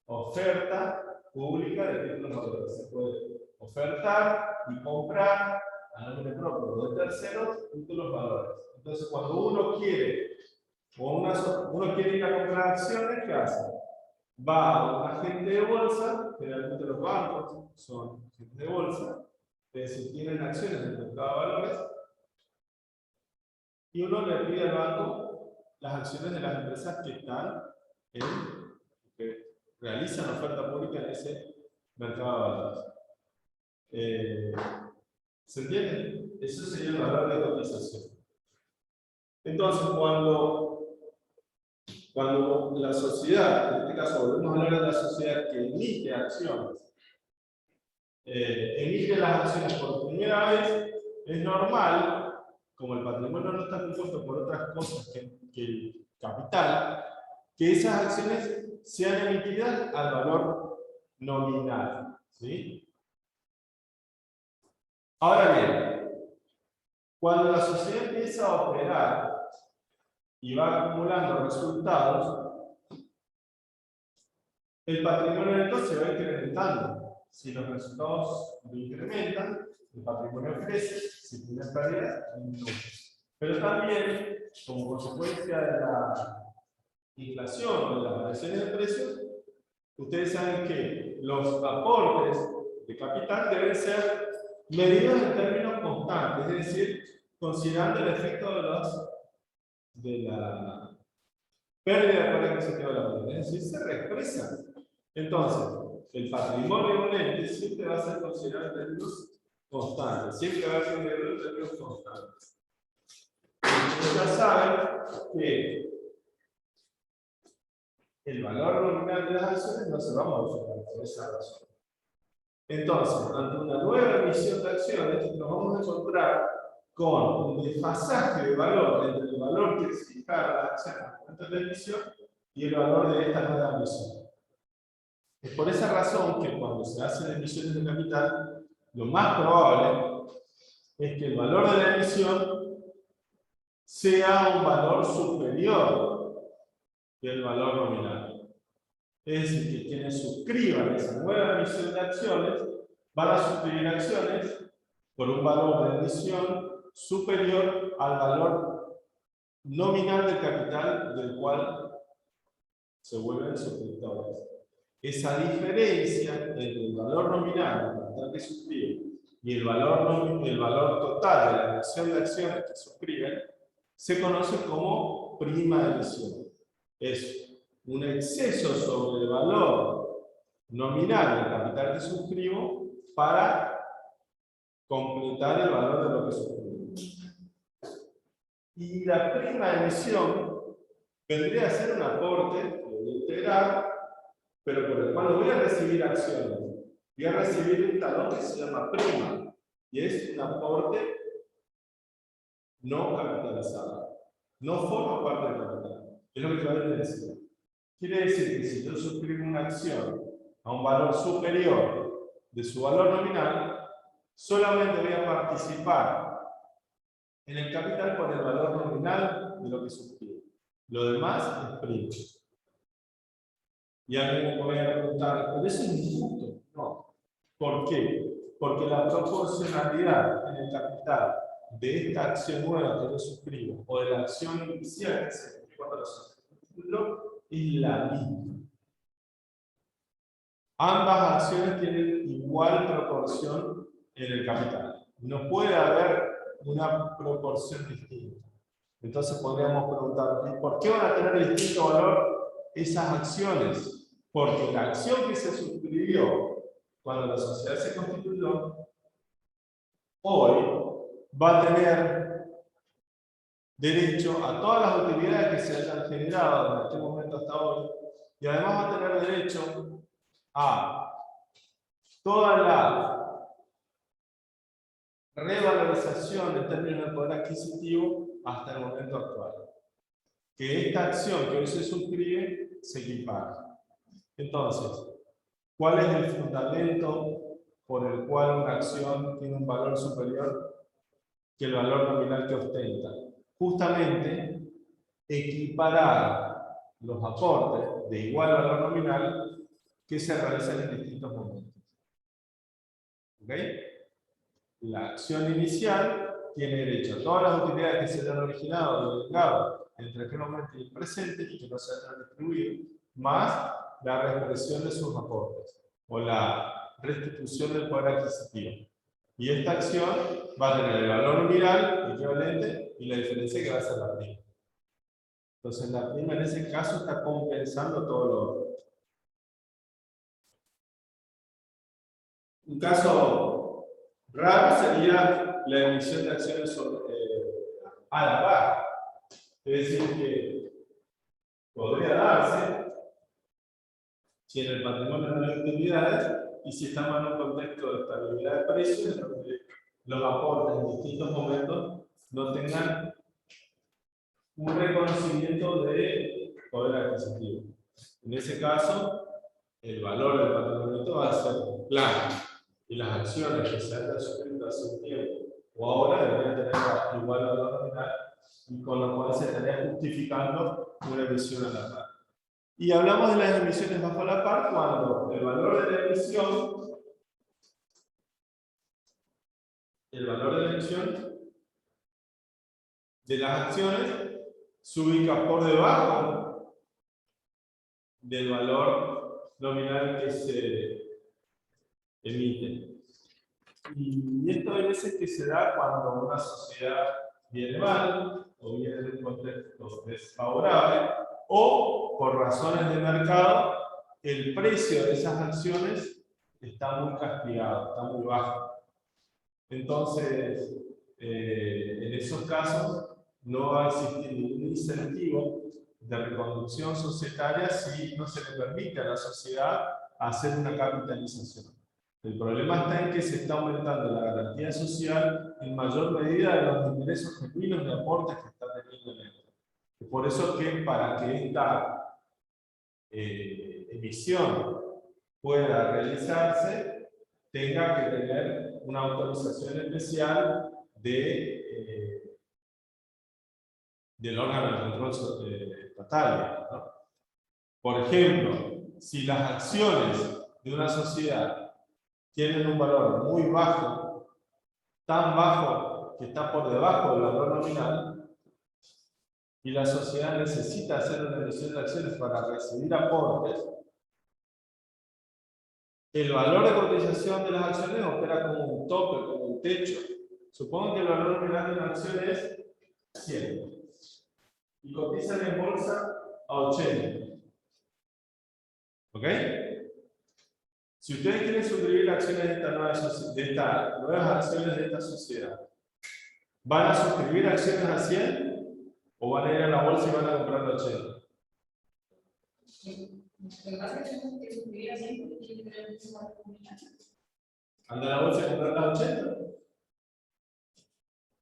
Oferta pública de títulos valores. Se puede ofertar y comprar a nombre propio de terceros títulos valores. Entonces, cuando uno quiere ir a comprar acciones, ¿qué hace? Va a un agente de bolsa, generalmente los bancos son agentes de bolsa, es decir, tienen acciones en el mercado de valores, y uno le pide al banco las acciones de las empresas que realizan oferta pública en ese mercado de valores. ¿Se entiende? Eso sería el valor de cotización. Entonces, cuando la sociedad, en este caso volvemos a hablar de la sociedad que emite acciones, emite las acciones por primera vez, es normal, como el patrimonio no está compuesto por otras cosas que el capital, que esas acciones sean emitidas al valor nominal. ¿Sí? Ahora bien, cuando la sociedad empieza a operar y va acumulando resultados, el patrimonio neto se va incrementando. Si los resultados lo incrementan, el patrimonio crece. Si tiene pérdidas, disminuye. Pero también, como consecuencia de la inflación o de las variaciones de precios, ustedes saben que los aportes de capital deben ser medidos en términos constantes, es decir, considerando el efecto de la pérdida de poder adquisitivo de la moneda, es decir, se reexpresa. Entonces, el patrimonio de un ente siempre va a ser considerado en términos constantes, siempre va a ser medido en términos constantes. Ustedes ya saben que el valor nominal de las acciones no se va a modificar por esa razón. Entonces, ante una nueva emisión de acciones, nos vamos a encontrar con un desfasaje de valor entre el valor que fijara la acción al momento de la emisión y el valor de esta nueva emisión. Es por esa razón que cuando se hacen emisiones de capital, lo más probable es que el valor de la emisión sea un valor superior que el valor nominal. Es decir, que quienes suscriban esa nueva emisión de acciones van a suscribir acciones por un valor de emisión superior al valor nominal del capital del cual se vuelven suscriptores. Esa diferencia entre el valor nominal del capital que suscriben y el valor total de la emisión de acciones que suscriben se conoce como prima de emisión. Es un exceso sobre el valor nominal del capital que suscribo para completar el valor de lo que suscribo. Y la prima de emisión vendría a ser un aporte que voy a integrar, pero por el cual no voy a recibir acciones. Voy a recibir un talón que se llama prima, y es un aporte no capitalizado. No forma parte del capital. Es lo que yo les decía. Quiere decir que si yo suscribo una acción a un valor superior de su valor nominal, solamente voy a participar en el capital por el valor nominal de lo que suscribo. Lo demás es prima. Y alguien me podría preguntar, ¿pero eso es injusto? No. ¿Por qué? Porque la proporcionalidad en el capital de esta acción nueva que yo suscribo o de la acción inicial que se suscribe cuando la suscribo es la misma. Ambas acciones tienen igual proporción en el capital. No puede haber una proporción distinta. Entonces podríamos preguntar, ¿por qué van a tener distinto valor esas acciones Porque la acción que se suscribió cuando la sociedad se constituyó, hoy va a tener derecho a todas las utilidades que se hayan generado desde este momento hasta hoy, y además va a tener derecho a toda la revalorización en términos de poder adquisitivo hasta el momento actual. Que esta acción que hoy se suscribe se equipara. Entonces, ¿cuál es el fundamento por el cual una acción tiene un valor superior que el valor nominal que ostenta? Justamente, equiparar los aportes de igual valor nominal que se realizan en distintos momentos. ¿Ok? La acción inicial tiene derecho a todas las utilidades que se hayan originado y vengado entre aquel momento y el presente y que no se hayan distribuido, más la reexpresión de sus aportes o la restitución del poder adquisitivo. Y esta acción va a tener el valor nominal equivalente y la diferencia que va a ser la prima. Entonces la prima en ese caso está compensando todo lo otro. Un caso raro sería la emisión de acciones a la par. Es decir, que podría darse si en el patrimonio no hay utilidades y si estamos en un contexto de estabilidad de precios, donde los aportes en distintos momentos no tengan un reconocimiento de poder adquisitivo. En ese caso, el valor del patrimonio va a ser plano y las acciones que se han suscrito hace un tiempo o ahora deberían tener igual valor nominal, y con lo cual se estaría justificando una emisión a la par. Y hablamos de las emisiones bajo la par cuando el valor de la emisión, de las acciones se ubica por debajo del valor nominal que se emite. Y esto hay veces que se da cuando una sociedad viene mal o viene en un contexto desfavorable, o por razones de mercado el precio de esas acciones está muy castigado, está muy bajo. Entonces, en esos casos no va a existir ningún incentivo de reconducción societaria si no se le permite a la sociedad hacer una capitalización. El problema está en que se está aumentando la garantía social en mayor medida de los ingresos genuinos de aportes que está teniendo el ente. Por eso que para que esta emisión pueda realizarse, tenga que tener una autorización especial del órgano de control estatal, ¿no? Por ejemplo, si las acciones de una sociedad tienen un valor muy bajo, tan bajo que está por debajo del valor nominal, y la sociedad necesita hacer una emisión de acciones para recibir aportes, el valor de cotización de las acciones opera como un tope, como un techo. Supongo que el valor nominal de una acción es 100 y cotizan en bolsa a 80. ¿Ok? Si ustedes quieren suscribir acciones de estas nuevas acciones de esta sociedad, ¿van a suscribir acciones a 100 o van a ir a la bolsa y van a comprar a 80? Lo que pasa es que tenemos que suscribir así porque tiene que tener el mismo valor nominal. ¿Anda a la bolsa y comprar a 80?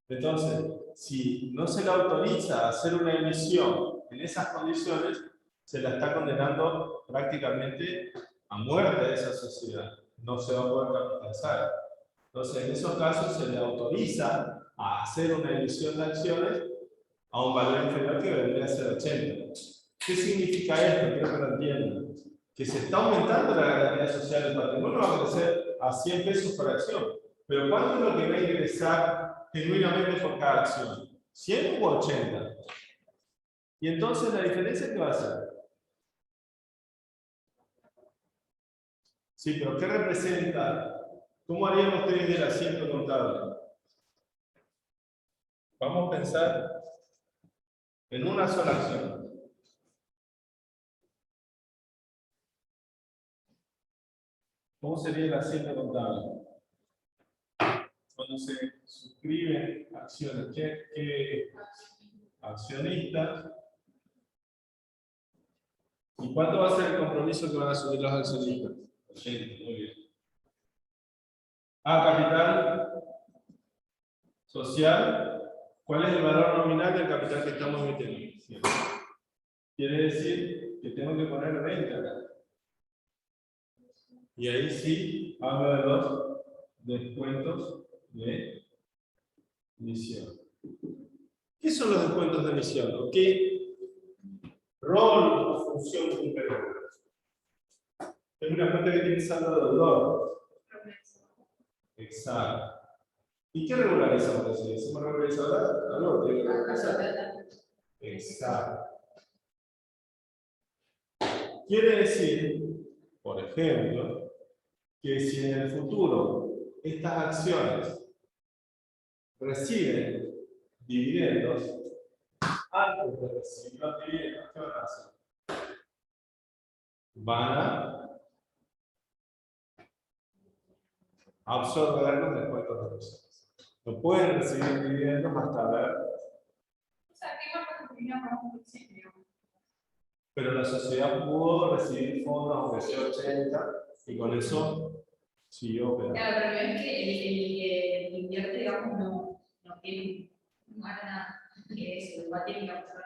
Entonces, si no se le autoriza a hacer una emisión en esas condiciones, se la está condenando prácticamente a muerte de esa sociedad. No se va a poder capitalizar. Entonces, en esos casos se le autoriza a hacer una emisión de acciones a un valor inferior que debería ser 80. ¿Qué significa esto? Quiero que lo entiendan. Que se está aumentando la garantía social del patrimonio, va a crecer a 100 pesos por acción. Pero ¿cuánto es lo que va a ingresar genuinamente por cada acción? ¿100 u 80? Y entonces la diferencia, ¿qué va a ser? Sí, pero ¿qué representa? ¿Cómo harían ustedes el asiento contable? Vamos a pensar en una sola acción. ¿Cómo sería el asiento contable? Cuando se suscriben acciones, ¿qué accionistas? ¿Y cuánto va a ser el compromiso que van a asumir los accionistas? 80, muy bien. Capital social. ¿Cuál es el valor nominal del capital que estamos emitiendo? 100. Quiere decir que tengo que poner 20 acá. Y ahí sí hablo de los descuentos de emisión. ¿Qué son los descuentos de emisión? ¿O qué rol o función cumplen? Es una cuenta que tiene saldo de deudor. Exacto. ¿Y qué regularizamos? Si decimos regularizador, algo tiene que regularizar. Exacto. Quiere decir, por ejemplo, que si en el futuro estas acciones reciben dividendos, antes de recibir los dividendos, ¿qué van a hacer? Van a absorber los descuentos de emisión. No pueden recibir dividendos hasta ver. O sea, que igual cuando teníamos un principio. Pero la sociedad pudo recibir fondos, aunque sea 80, y con eso siguió operando. Claro, pero es que el que invierte, digamos, no tiene, no gana nada. Que eso, igual tiene que aportar.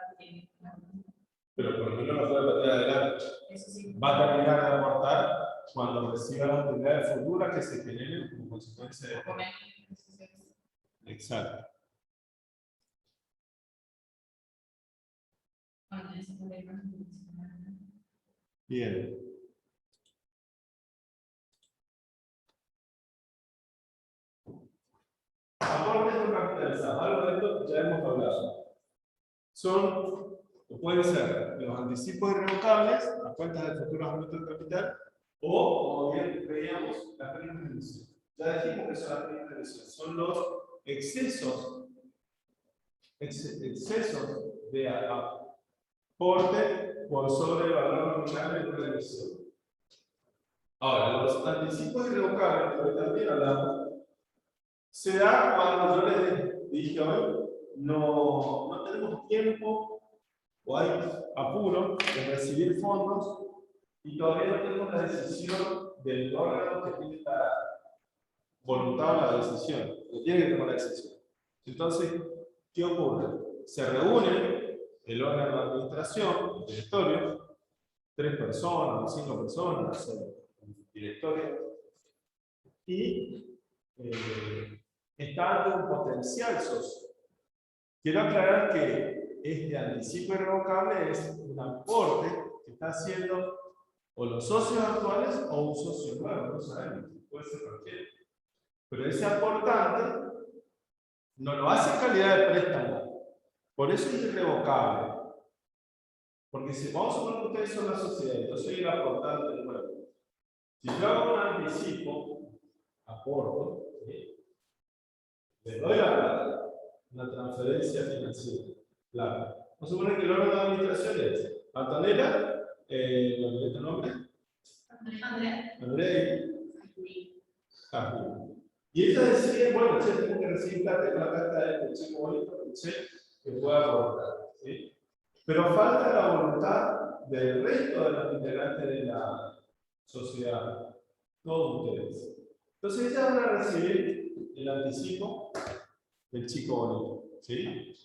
Pero por lo menos no puede partir adelante. Eso sí. Va a terminar de aportar cuando reciba las utilidades futuras que se generen como consecuencia de esto. Exacto. Bien. Aportes no capitalizados. Algo de esto ya hemos hablado. Son, o pueden ser, los anticipos irrevocables, las cuentas de futuros aumentos de capital, o, como bien veíamos, las primas de emisión. Ya dijimos que son las primas de emisión. Son los excesos de aporte por sobre el valor nominal de la emisión. Ahora, los anticipos irrevocables, que también hablamos, se da cuando yo les dije hoy, no tenemos tiempo o hay apuro de recibir fondos y todavía no tenemos la decisión del órgano que tiene la voluntad o la decisión, que tiene que tomar la decisión. Entonces, ¿qué ocurre? Se reúne el órgano de administración, el directorio, 3 personas, 5 personas, el directorio, y está ante un potencial socio. Quiero aclarar que este anticipo irrevocable es un aporte que está haciendo o los socios actuales o un socio nuevo, no sabemos, puede ser cualquiera. Pero ese aportante no lo hace en calidad de préstamo, por eso es irrevocable. Porque si vamos a suponer que ustedes son la sociedad, yo soy el aportante nuevo. Si yo hago un anticipo, aporto, ¿sí? Le doy la plata, una transferencia financiera. Plata. Vamos a suponer que el órgano de administración es Antonella, ¿tu nombre? Andrea. Y ella decide, bueno, che, tengo que recibir plata, la carta de este cheque bonito, el cheque que pueda aportar. ¿Sí? Pero falta la voluntad del resto de los integrantes de la sociedad, todos ustedes. Entonces ellas van a recibir el anticipo del chico bonito, ¿sí?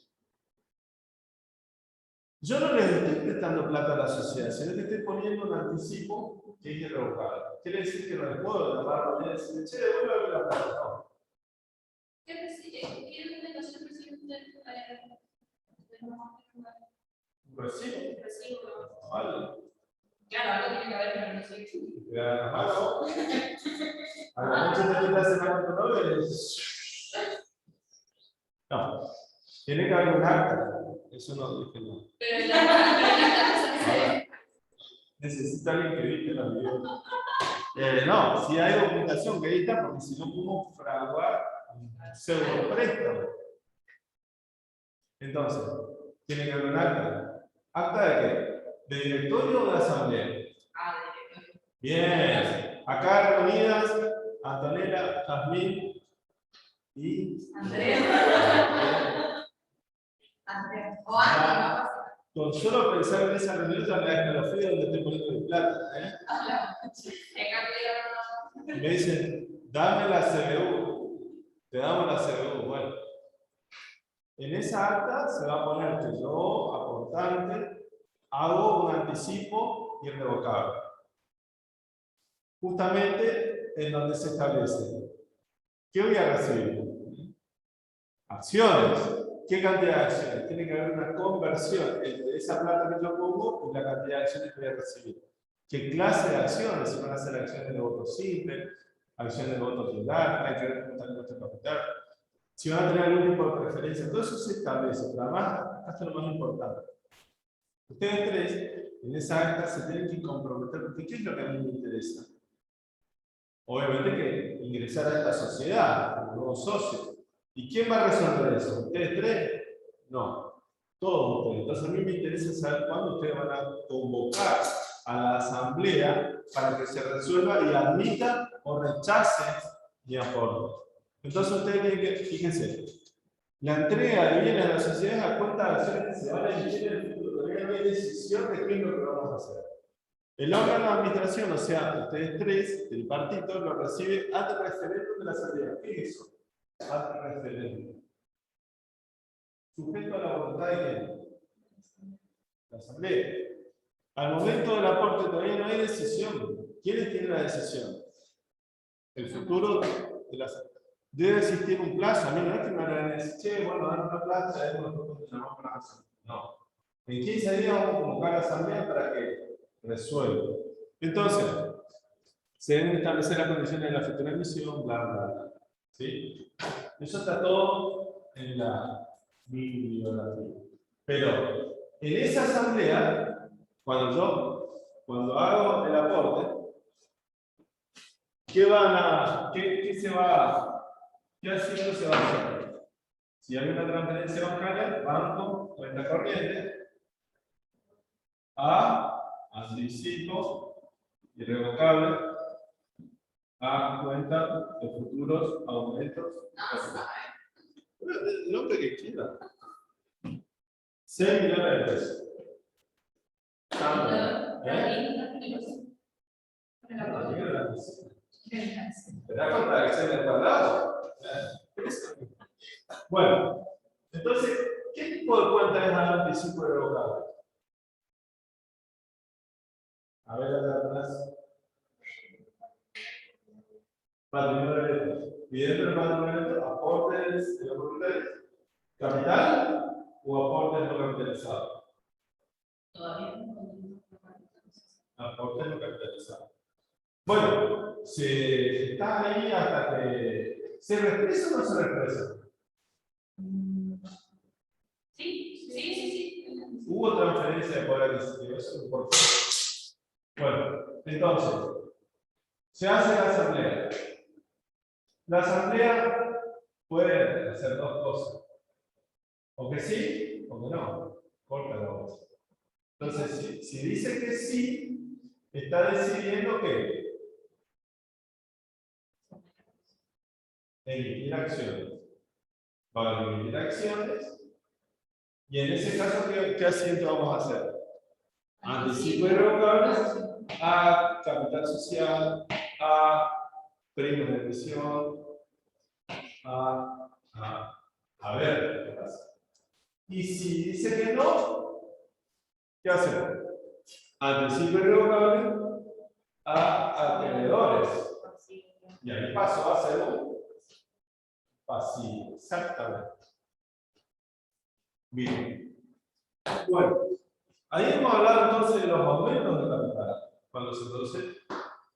Yo no les estoy prestando plata a la sociedad, sino que estoy poniendo un anticipo que es irrevocable. Quiere decir que no les puedo llamar a y decir, che, devuélveme la plata. No. ¿Qué documentación recibe usted? Recibo. Vale. Claro, algo tiene que haber, pero no sé. Te dan la mano. A la noche te quitas el mano con novio. No. Tiene que haber un acta. Eso no dije no. Pero la Necesita alguien que edite la video. No, si hay documentación que edita, porque si no podemos fraguar un pseudo préstamo. Entonces, tiene que haber un acta. ¿Acta de qué? ¿De directorio o de asamblea? directorio. Bien. Acá reunidas, Antonella, Jazmín y Andrea. Andrea. O Ana. con solo pensar en esa reunión ya me da escalofrío donde estoy poniendo mi plata. Me dicen, dame la CBU, te damos la CBU. Bueno, en esa acta se va a poner que yo, aportante, hago un anticipo irrevocable. Justamente en donde se establece, ¿qué voy a recibir? Acciones. ¿Qué cantidad de acciones? Tiene que haber una conversión entre esa plata que yo pongo y la cantidad de acciones que voy a recibir. ¿Qué clase de acciones? Si van a ser acciones de voto simple, acciones de voto plural, hay que ver cómo está el costo de capital. Si van a tener algún tipo de preferencia, todo eso se establece, pero además, acá está lo más importante. Ustedes tres, en esa acta, se tienen que comprometer, porque ¿qué es lo que a mí me interesa? Obviamente que ingresar a esta sociedad, como nuevos socios. ¿Y quién va a resolver eso? ¿Ustedes tres? No, todos ustedes. Entonces a mí me interesa saber cuándo ustedes van a convocar a la asamblea para que se resuelva y admita o rechace mi aporte. Entonces ustedes tienen que, fíjense, la entrega de bienes a la sociedad es a cuenta de acciones que se van a emitir en el futuro. Todavía no hay decisión de qué es lo que vamos a hacer. El órgano de administración, o sea, ustedes tres, el partido, lo recibe ad referéndum de la asamblea. ¿Qué es eso? Ad referéndum. Sujeto a la voluntad de quién? La asamblea. Al momento del aporte todavía no hay decisión. ¿Quiénes tienen la decisión? El futuro de la asamblea. Debe existir un plazo. A mí no es que me van a decir, che, bueno, dan una plaza, traemos nosotros que llamamos para la asamblea. No. En 15 días vamos a convocar a la asamblea para que resuelva. Entonces, se deben establecer las condiciones de la futura emisión, bla, bla, bla. ¿Sí? Eso está todo en la bibliografía. Pero en esa asamblea, cuando hago el aporte, ¿qué asiento se va a hacer? Si hay una transferencia bancaria, banco, cuenta corriente, a anticipo irrevocable, a cuenta de futuros aumentos. El nombre que quiera. 6 millones de pesos. ¿Te das cuenta de que se me cuadrado? Bueno, entonces, ¿qué tipo de cuenta es al anticipo irrevocable? A ver, atrás. Patrimonio neto. Y dentro del patrimonio neto, aportes de los propietarios, capital o aportes no capitalizados. Todavía no. Aportes no capitalizados. Bueno, se está ahí hasta que se reexpresa o no se reexpresa. Sí. Hubo transferencia de poder adquisitivo, eso es importante. Bueno, entonces, se hace la asamblea. La asamblea puede hacer dos cosas. O que sí, o que no. Corta la voz. Entonces, si dice que sí, está decidiendo que emitir acciones. Va a emitir acciones. Y en ese caso, ¿qué asiento vamos a hacer? Anticipo irrevocable a capital social, a primos de emisión, a ver qué pasa. Y si dice que no, ¿qué hacemos? Anticipo irrevocable a acreedores. Y ahí paso a ser un pasivo. Exactamente. Bien. Bueno, ahí hemos hablado entonces de los aumentos de capital, cuando se producen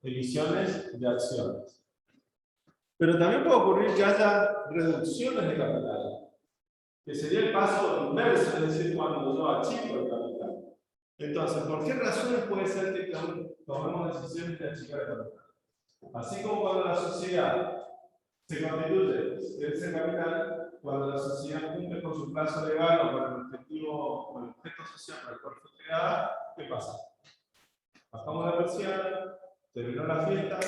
emisiones de acciones. Pero también puede ocurrir que haya reducciones de capital, que sería el paso inverso, es decir, cuando yo achico el capital. Entonces, ¿por qué razones puede ser que tomemos decisiones de achicar el capital? Así como cuando la sociedad se constituye ese capital, cuando la sociedad cumple con su plazo legal o con el objetivo, con el objeto social para el cual fue creada, ¿qué pasa? Bajamos la persiana, terminó la fiesta.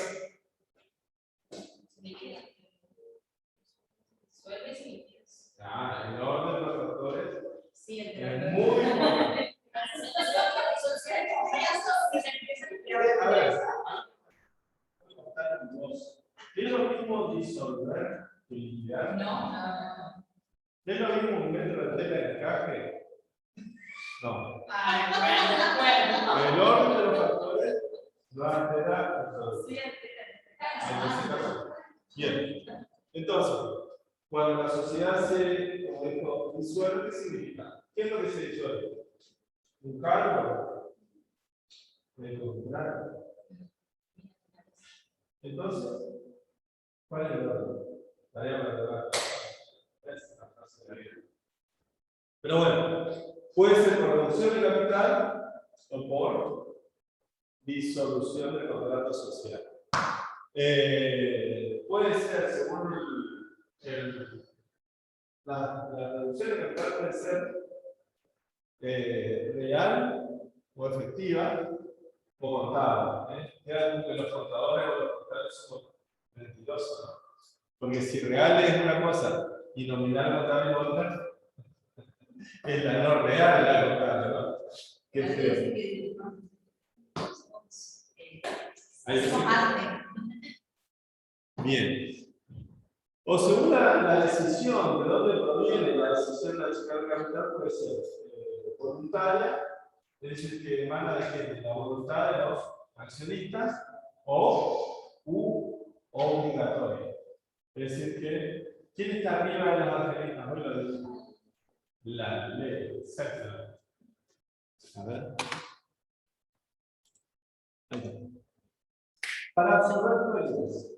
Suelves y limpias. El orden de los factores Sí, es muy importante. A ver, ¿es lo mismo disolver que liquidar? No. ¿Es lo mismo un metro de tela de encaje? No. Ay, bueno. El orden de los factores no altera el producto. Sí, Bien. Entonces, cuando la sociedad se disuelve, ¿qué significa? ¿Qué es lo que se disuelve? Un cargo, el contrato. Entonces, ¿cuál es el orden? Tarea para lograr. Pero bueno, puede ser por reducción de capital o por disolución del contrato social. Puede ser, según la reducción de capital puede ser real o efectiva o contable. Ya que los contadores o los contables son mentirosos, ¿no? Porque si real es una cosa y nominal contable es otra, es la no real la contable, ¿no? Qué feo. Ahí sí. Bien. O según la decisión, de dónde proviene la decisión de achicar el capital, puede ser voluntaria, es decir, que emana de la voluntad de los accionistas, o obligatoria. Es decir, que ¿quién está arriba de los accionistas? Hoy lo digo. La ley, exactamente. A ver. Para absorber pérdidas.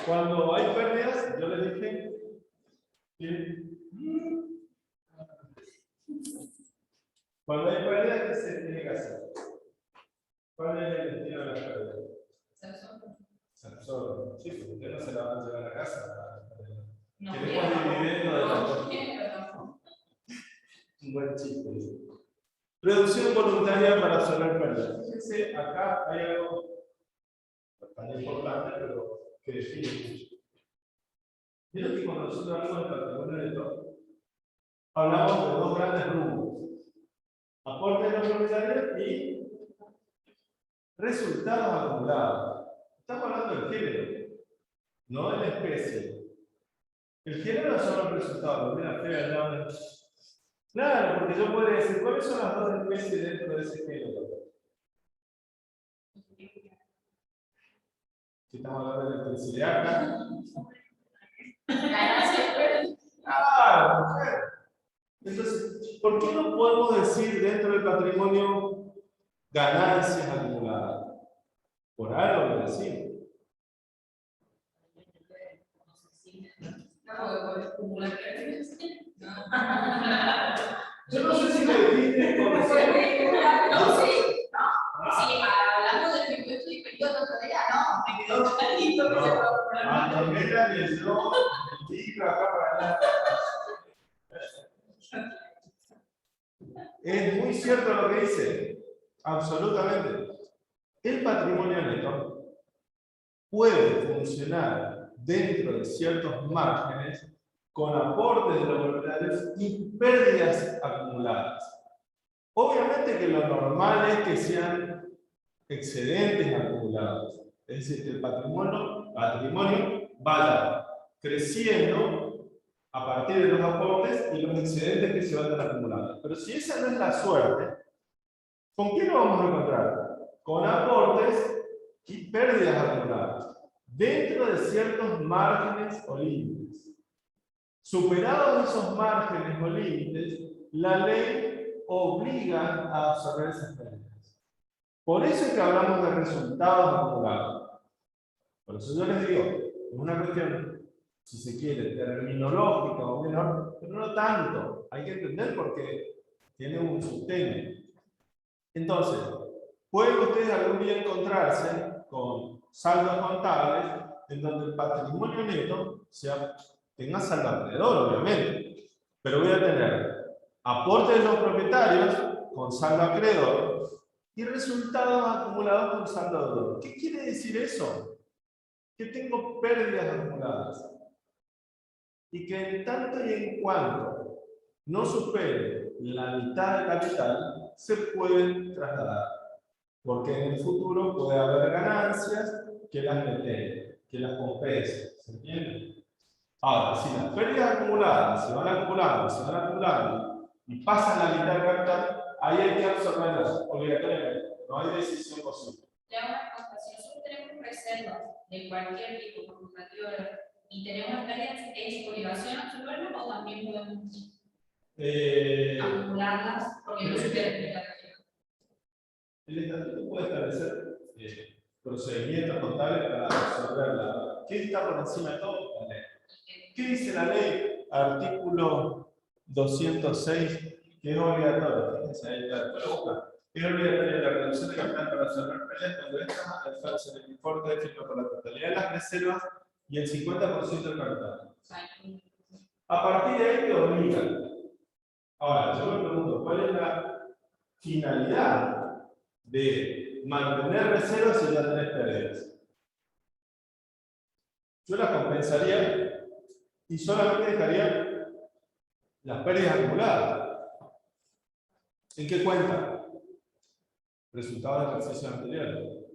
Cuando hay pérdidas, yo les dije que cuando hay pérdidas, ¿qué se tiene que hacer? ¿Cuál es el destino de las pérdidas? Se absorben. Sí, porque ustedes no se la van a llevar a casa. Queremos dividendo de la un buen chiste. Reducción voluntaria para absorber pérdidas. Fíjense, acá hay algo bastante importante, pero que define mucho. Vieron que cuando nosotros hablamos del patrimonio neto, hablamos de dos grandes rubros: aportes no propietarios y resultados acumulados. Estamos hablando del género, no de la especie. El género son los resultados. Mira, claro, porque yo podría decir, ¿cuáles son las dos especies dentro de ese género? Si estamos hablando de electricidad acá. Claro, mujer. Entonces, ¿por qué no podemos decir dentro del patrimonio ganancias acumuladas? Por algo lo decimos. Yo no sé si me dijiste con Sí, hablamos del impuesto y periodo todavía, no, me quedó clarito que se puede poner. Es muy cierto lo que dice, absolutamente. El patrimonio neto puede funcionar dentro de ciertos márgenes con aportes de los propietarios y pérdidas acumuladas. Obviamente que lo normal es que sean excedentes acumulados, es decir, que el patrimonio vaya creciendo a partir de los aportes y los excedentes que se van acumulando. Pero si esa no es la suerte, ¿con qué lo vamos a encontrar? Con aportes y pérdidas acumuladas, dentro de ciertos márgenes o límites. Superados esos márgenes o límites, la ley obliga a absorber esas pérdidas. Por eso es que hablamos de resultados acumulados. Por eso yo les digo, es una cuestión, si se quiere, terminológica o menor, pero no tanto. Hay que entender porque tiene un sustento. Entonces, pueden ustedes algún día encontrarse con saldos contables en donde el patrimonio neto tenga saldo acreedor, obviamente, pero voy a tener aportes de los propietarios con saldo acreedor y resultados acumulados con saldo de deuda. ¿Qué quiere decir eso? Que tengo pérdidas acumuladas. Y que en tanto y en cuanto no supere la mitad del capital, se pueden trasladar. Porque en el futuro puede haber ganancias que las meten, que las compensen. ¿Se entiende? Ahora, si las pérdidas acumuladas se van acumulando y pasan la mitad del capital, ahí hay que absorberlas obligatoriamente. No hay decisión posible. Ya una cosa, si nosotros tenemos reservas de cualquier tipo, corporativo, y tenemos pérdidas, ¿es obligación absorberlas o también podemos acumularlas? Porque no se puede explicar. El estatuto puede establecer procedimientos contables para absorberla. ¿Qué está por encima de todo? La ley. ¿Qué dice la ley? Artículo 206, que es obligatorio. Fíjense ahí, después lo buscan. Es obligatoria la reducción de capital para absorber pérdidas cuando estas alcanzan el importe definido por la totalidad de las reservas y el 50% del capital. A partir de ahí te obligan. Ahora, yo me pregunto, ¿cuál es la finalidad de mantener reservas si ya tenés pérdidas? Yo las compensaría y solamente dejaría las pérdidas acumuladas. ¿En qué cuenta? Resultados de ejercicios anteriores.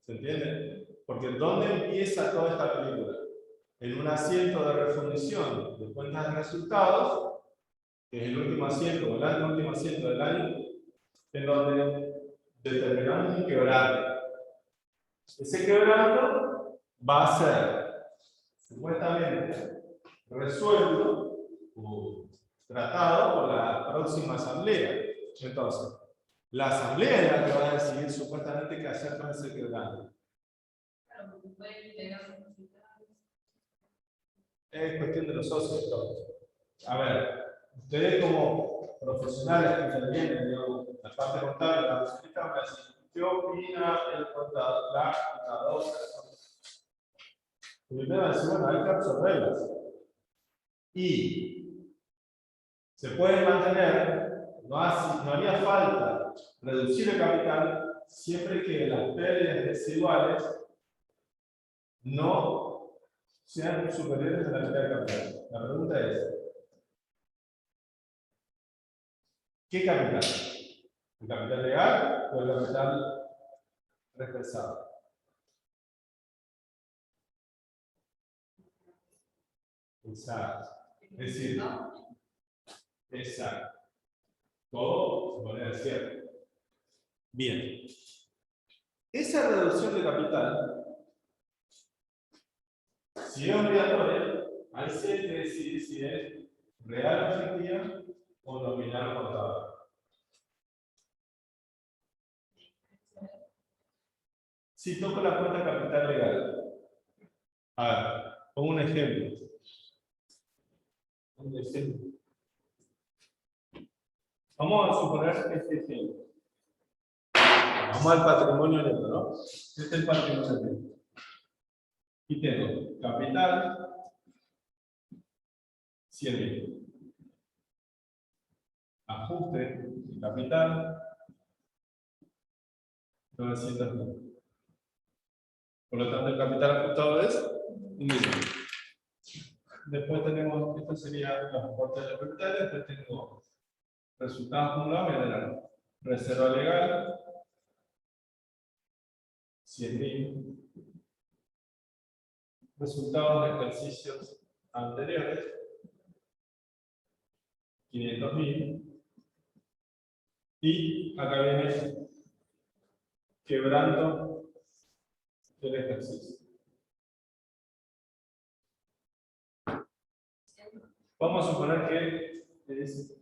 ¿Se entiende? Porque ¿dónde empieza toda esta película? En un asiento de refundición de cuentas de resultados, que es el último asiento o el anteúltimo asiento del año, en donde determinamos un quebranto. Ese quebranto va a ser supuestamente resuelto o tratado por la próxima asamblea. Entonces, la asamblea es la que va a decidir supuestamente qué hacer con ese quebranto. Es cuestión de los socios todos. A ver, ustedes como profesionales que intervienen, digamos, la parte contable, la profesionista, van a decir, ¿qué opina el contador, la contadora? Primero van a decir, bueno, hay que absorberlas. Y se pueden mantener, no haría falta reducir el capital siempre que las pérdidas residuales no sean superiores a la mitad del capital. La pregunta es, ¿qué capital? ¿El capital legal o el capital expresado? Exacto. Es decir, exacto. Todo se pone cierto. Bien. Esa reducción de capital, si es obligatoria, ahí sí hay que decidir si es real o efectiva o nominal o contable. Si toco la cuenta capital legal, a ver, pongo un ejemplo. Vamos a suponer este ejemplo. Vamos al patrimonio neto, ¿no? Este es el patrimonio neto. Y tengo capital 100.000. Ajuste de capital 900.000. Por lo tanto, el capital ajustado es 1.000.000. Después tenemos, esto sería los aportes de capital, después tengo resultados acumulados, general. Reserva legal, 100.000. Resultados de ejercicios anteriores, 500.000. Y acá viene quebranto del ejercicio. Vamos a suponer que es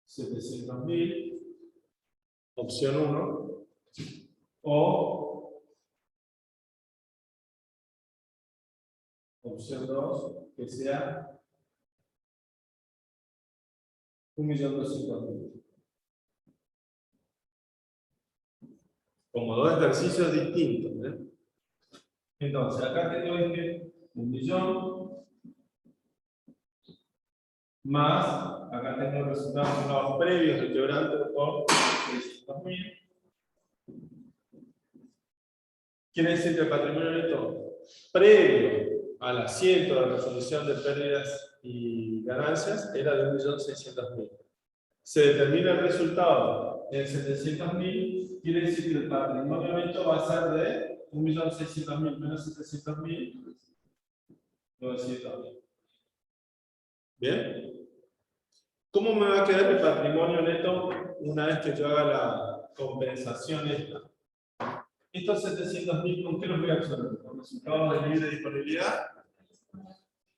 700.000, opción 1, o opción 2, que sea 1.200.000. Como dos ejercicios distintos, ¿eh? Entonces, acá tengo 1.000.000 más, acá tengo resultados previos del quebranto por 600.000. 700.000. Quiere decir que el patrimonio neto previo al asiento de resolución de pérdidas y ganancias era de 1.600.000. Se determina el resultado en 700.000, quiere decir que el patrimonio neto va a ser de 1.600.000 menos 700.000, 900.000. ¿Bien? ¿Cómo me va a quedar el patrimonio neto una vez que yo haga la compensación esta? Estos 700.000, ¿con qué los voy a absorber? Con resultados de libre disponibilidad.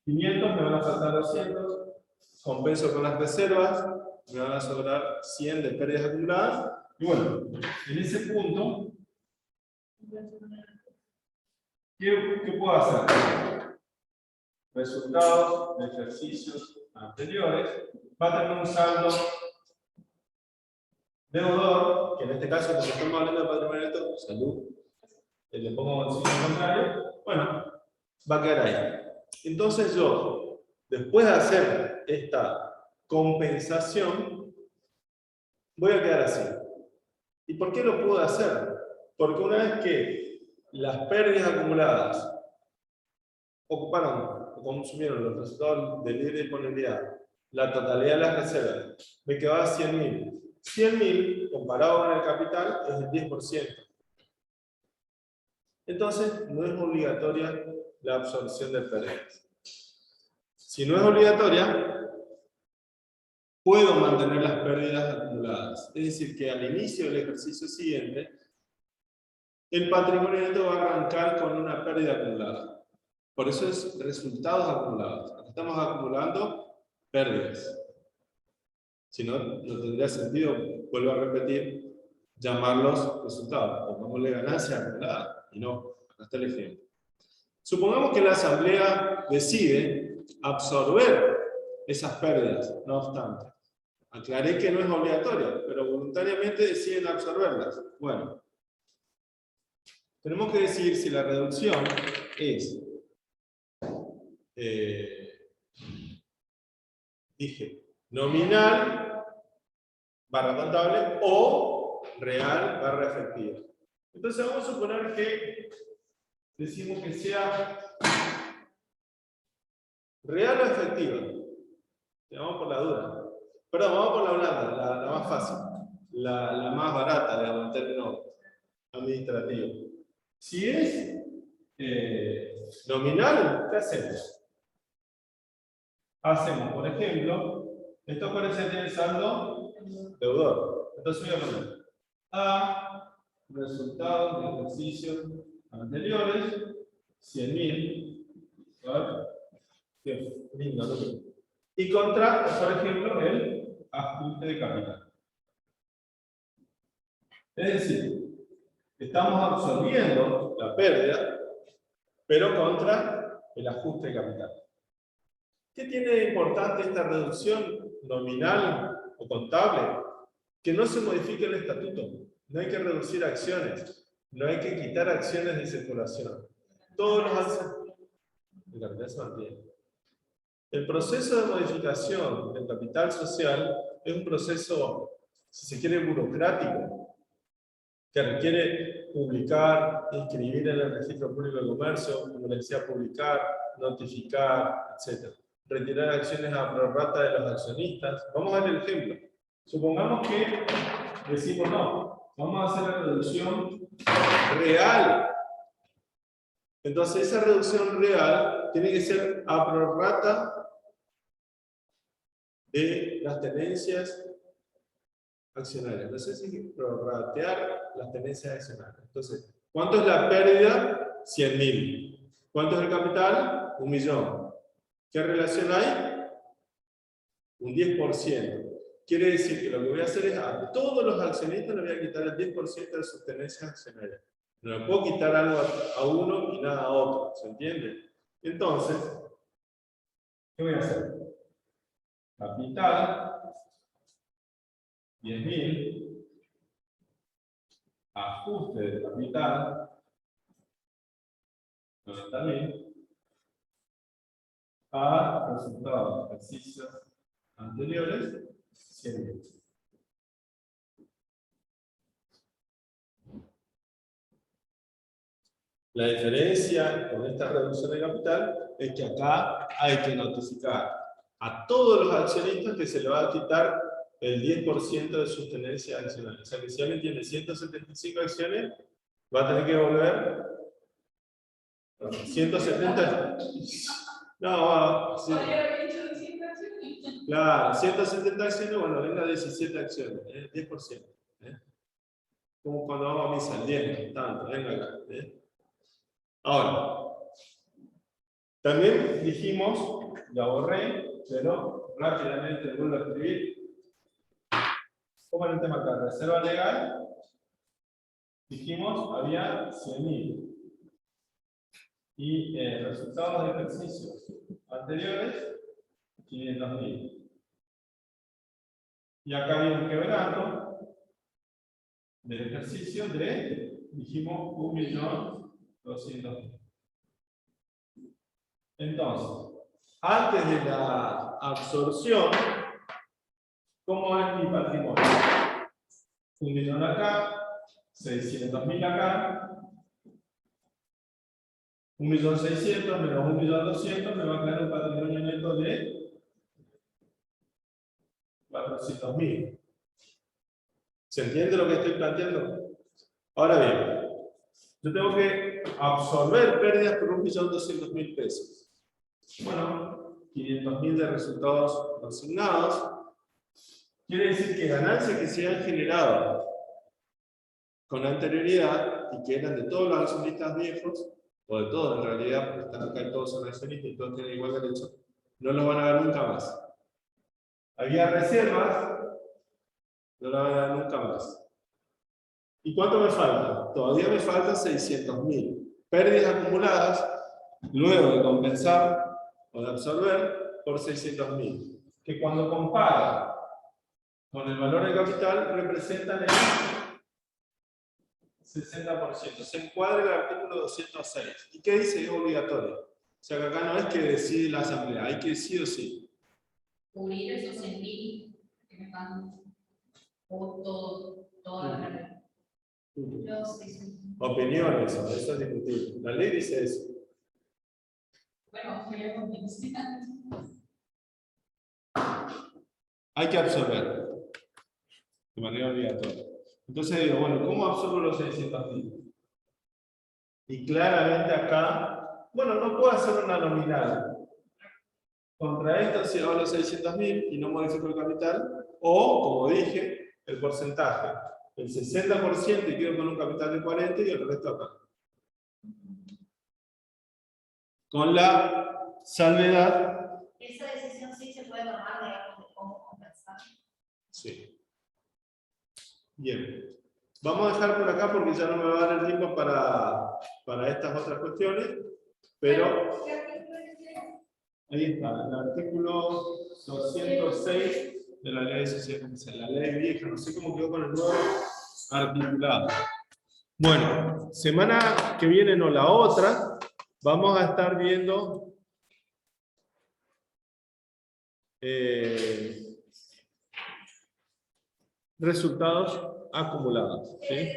500, me van a faltar 200. Compenso con las reservas, me van a sobrar 100 de pérdidas acumuladas. Y bueno, en ese punto, ¿qué puedo hacer? Resultados de ejercicios anteriores. Va a tener un saldo deudor, que en este caso, como estamos hablando de patrimonio neto, salud, le pongo el signo contrario, bueno, va a quedar ahí. Entonces yo, después de hacer esta compensación, voy a quedar así. ¿Y por qué lo puedo hacer? Porque una vez que las pérdidas acumuladas ocuparon o consumieron los resultados de libre disponibilidad, la totalidad de las reservas, me quedaba 100.000. 100.000, comparado con el capital, es el 10%. Entonces, no es obligatoria la absorción de pérdidas. Si no es obligatoria, puedo mantener las pérdidas acumuladas. Es decir, que al inicio del ejercicio siguiente, el patrimonio neto va a arrancar con una pérdida acumulada. Por eso es resultados acumulados. Aquí estamos acumulando pérdidas. Si no, no tendría sentido, vuelvo a repetir, llamarlos resultados. Pongámosle ganancia acumulada. Y no, acá está el ejemplo. Supongamos que la asamblea decide absorber esas pérdidas, no obstante. Aclaré que no es obligatorio, pero voluntariamente deciden absorberlas. Bueno, tenemos que decidir si la reducción es, nominal barra contable o real barra efectiva. Entonces vamos a suponer que decimos que sea real o efectiva. Vamos por la dura. Perdón, vamos por la blanda, la más fácil. La más barata, digamos, en términos administrativos. Si es nominal, ¿qué hacemos? Hacemos, por ejemplo, esto parece tener saldo deudor. Entonces voy a poner A, resultados de ejercicios anteriores, 100.000. ¿Vale? Qué lindo, ¿no? Y contra, por ejemplo, el ajuste de capital. Es decir, estamos absorbiendo la pérdida, pero contra el ajuste de capital. ¿Qué tiene de importante esta reducción nominal o contable? Que no se modifique el estatuto. No hay que reducir acciones. No hay que quitar acciones de circulación. Todos los acciones. El capital se mantiene. El proceso de modificación del capital social es un proceso, si se quiere, burocrático, que requiere publicar, inscribir en el registro público de comercio, como les decía, publicar, notificar, etc. Retirar acciones a prorrata de los accionistas. Vamos a ver el ejemplo. Supongamos que decimos no, vamos a hacer la reducción real. Entonces esa reducción real tiene que ser a prorrata de las tenencias accionarias. No sé si prorratear las tenencias accionarias. Entonces, ¿cuánto es la pérdida? 100.000. ¿Cuánto es el capital? 1.000.000. ¿Qué relación hay? Un 10%. Quiere decir que lo que voy a hacer es a todos los accionistas les voy a quitar el 10% de sus tenencias accionarias. No le puedo quitar algo a uno y nada a otro. ¿Se entiende? Entonces, ¿qué voy a hacer? Capital, 10.000, ajuste de capital, 90.000, a resultados de ejercicios anteriores, 100.000. La diferencia con esta reducción de capital es que acá hay que notificar a todos los accionistas que se le va a quitar el 10% de sus tenencias accionarias. O sea que si alguien tiene 175 acciones, va a tener que devolver 170. No, sí. Claro, 170 acciones, bueno, venga 17 acciones, 10%. Como cuando vamos a misa, el 10, tanto, venga acá. Ahora, también dijimos, ya borré, pero rápidamente vuelvo a escribir. ¿Cómo era el tema acá? Reserva legal, dijimos, había 100.000. Y resultados de ejercicios anteriores, 500.000. Y acá había un quebranto del ejercicio de, dijimos, 1.200.000. Entonces, antes de la absorción, ¿cómo es mi patrimonio? 1.000.000 acá, 600.000 acá, 1.600.000 menos 1.200.000 me va a quedar un patrimonio neto de 400.000. ¿Se entiende lo que estoy planteando? Ahora bien, yo tengo que absorber pérdidas por 1.200.000 pesos. Bueno, 500.000 de resultados asignados. Quiere decir que ganancias que se han generado con anterioridad y que eran de todos los accionistas viejos, o de todos en realidad, porque están acá y todos son accionistas y todos tienen igual derecho, no los van a ver nunca más. Había reservas, no las van a ver nunca más. ¿Y cuánto me falta? Todavía me faltan 600.000. Pérdidas acumuladas, luego de compensar o de absorber, por 600.000. Que cuando compara con el valor de capital, representan el 60%. Se encuadra el artículo 206. ¿Y qué dice? Es obligatorio. O sea que acá no es que decide la asamblea, hay que sí o sí. Cubrir esos 100.000 que me están por toda la carrera. Opiniones, eso es discutible. La ley dice eso. Bueno, yo convencí. Hay que absorber de manera obligatoria. Entonces digo, bueno, ¿cómo absorbo los 600.000? Y claramente acá, bueno, no puedo hacer una nominal. Contra esto si hago los 600.000 y no modifico el capital, o, como dije, el porcentaje. El 60% y quedo con un capital de 40 y el resto acá. Con la salvedad. Esa decisión sí se puede tomar, digamos, de cómo compensar. Sí. Bien. Vamos a dejar por acá porque ya no me va a dar el tiempo para estas otras cuestiones, pero ahí está, el artículo 206 de la ley de sociedades, la ley vieja, no sé cómo quedó con el nuevo articulado. Bueno, semana que viene, no la otra, vamos a estar viendo resultados acumulados. ¿Sí?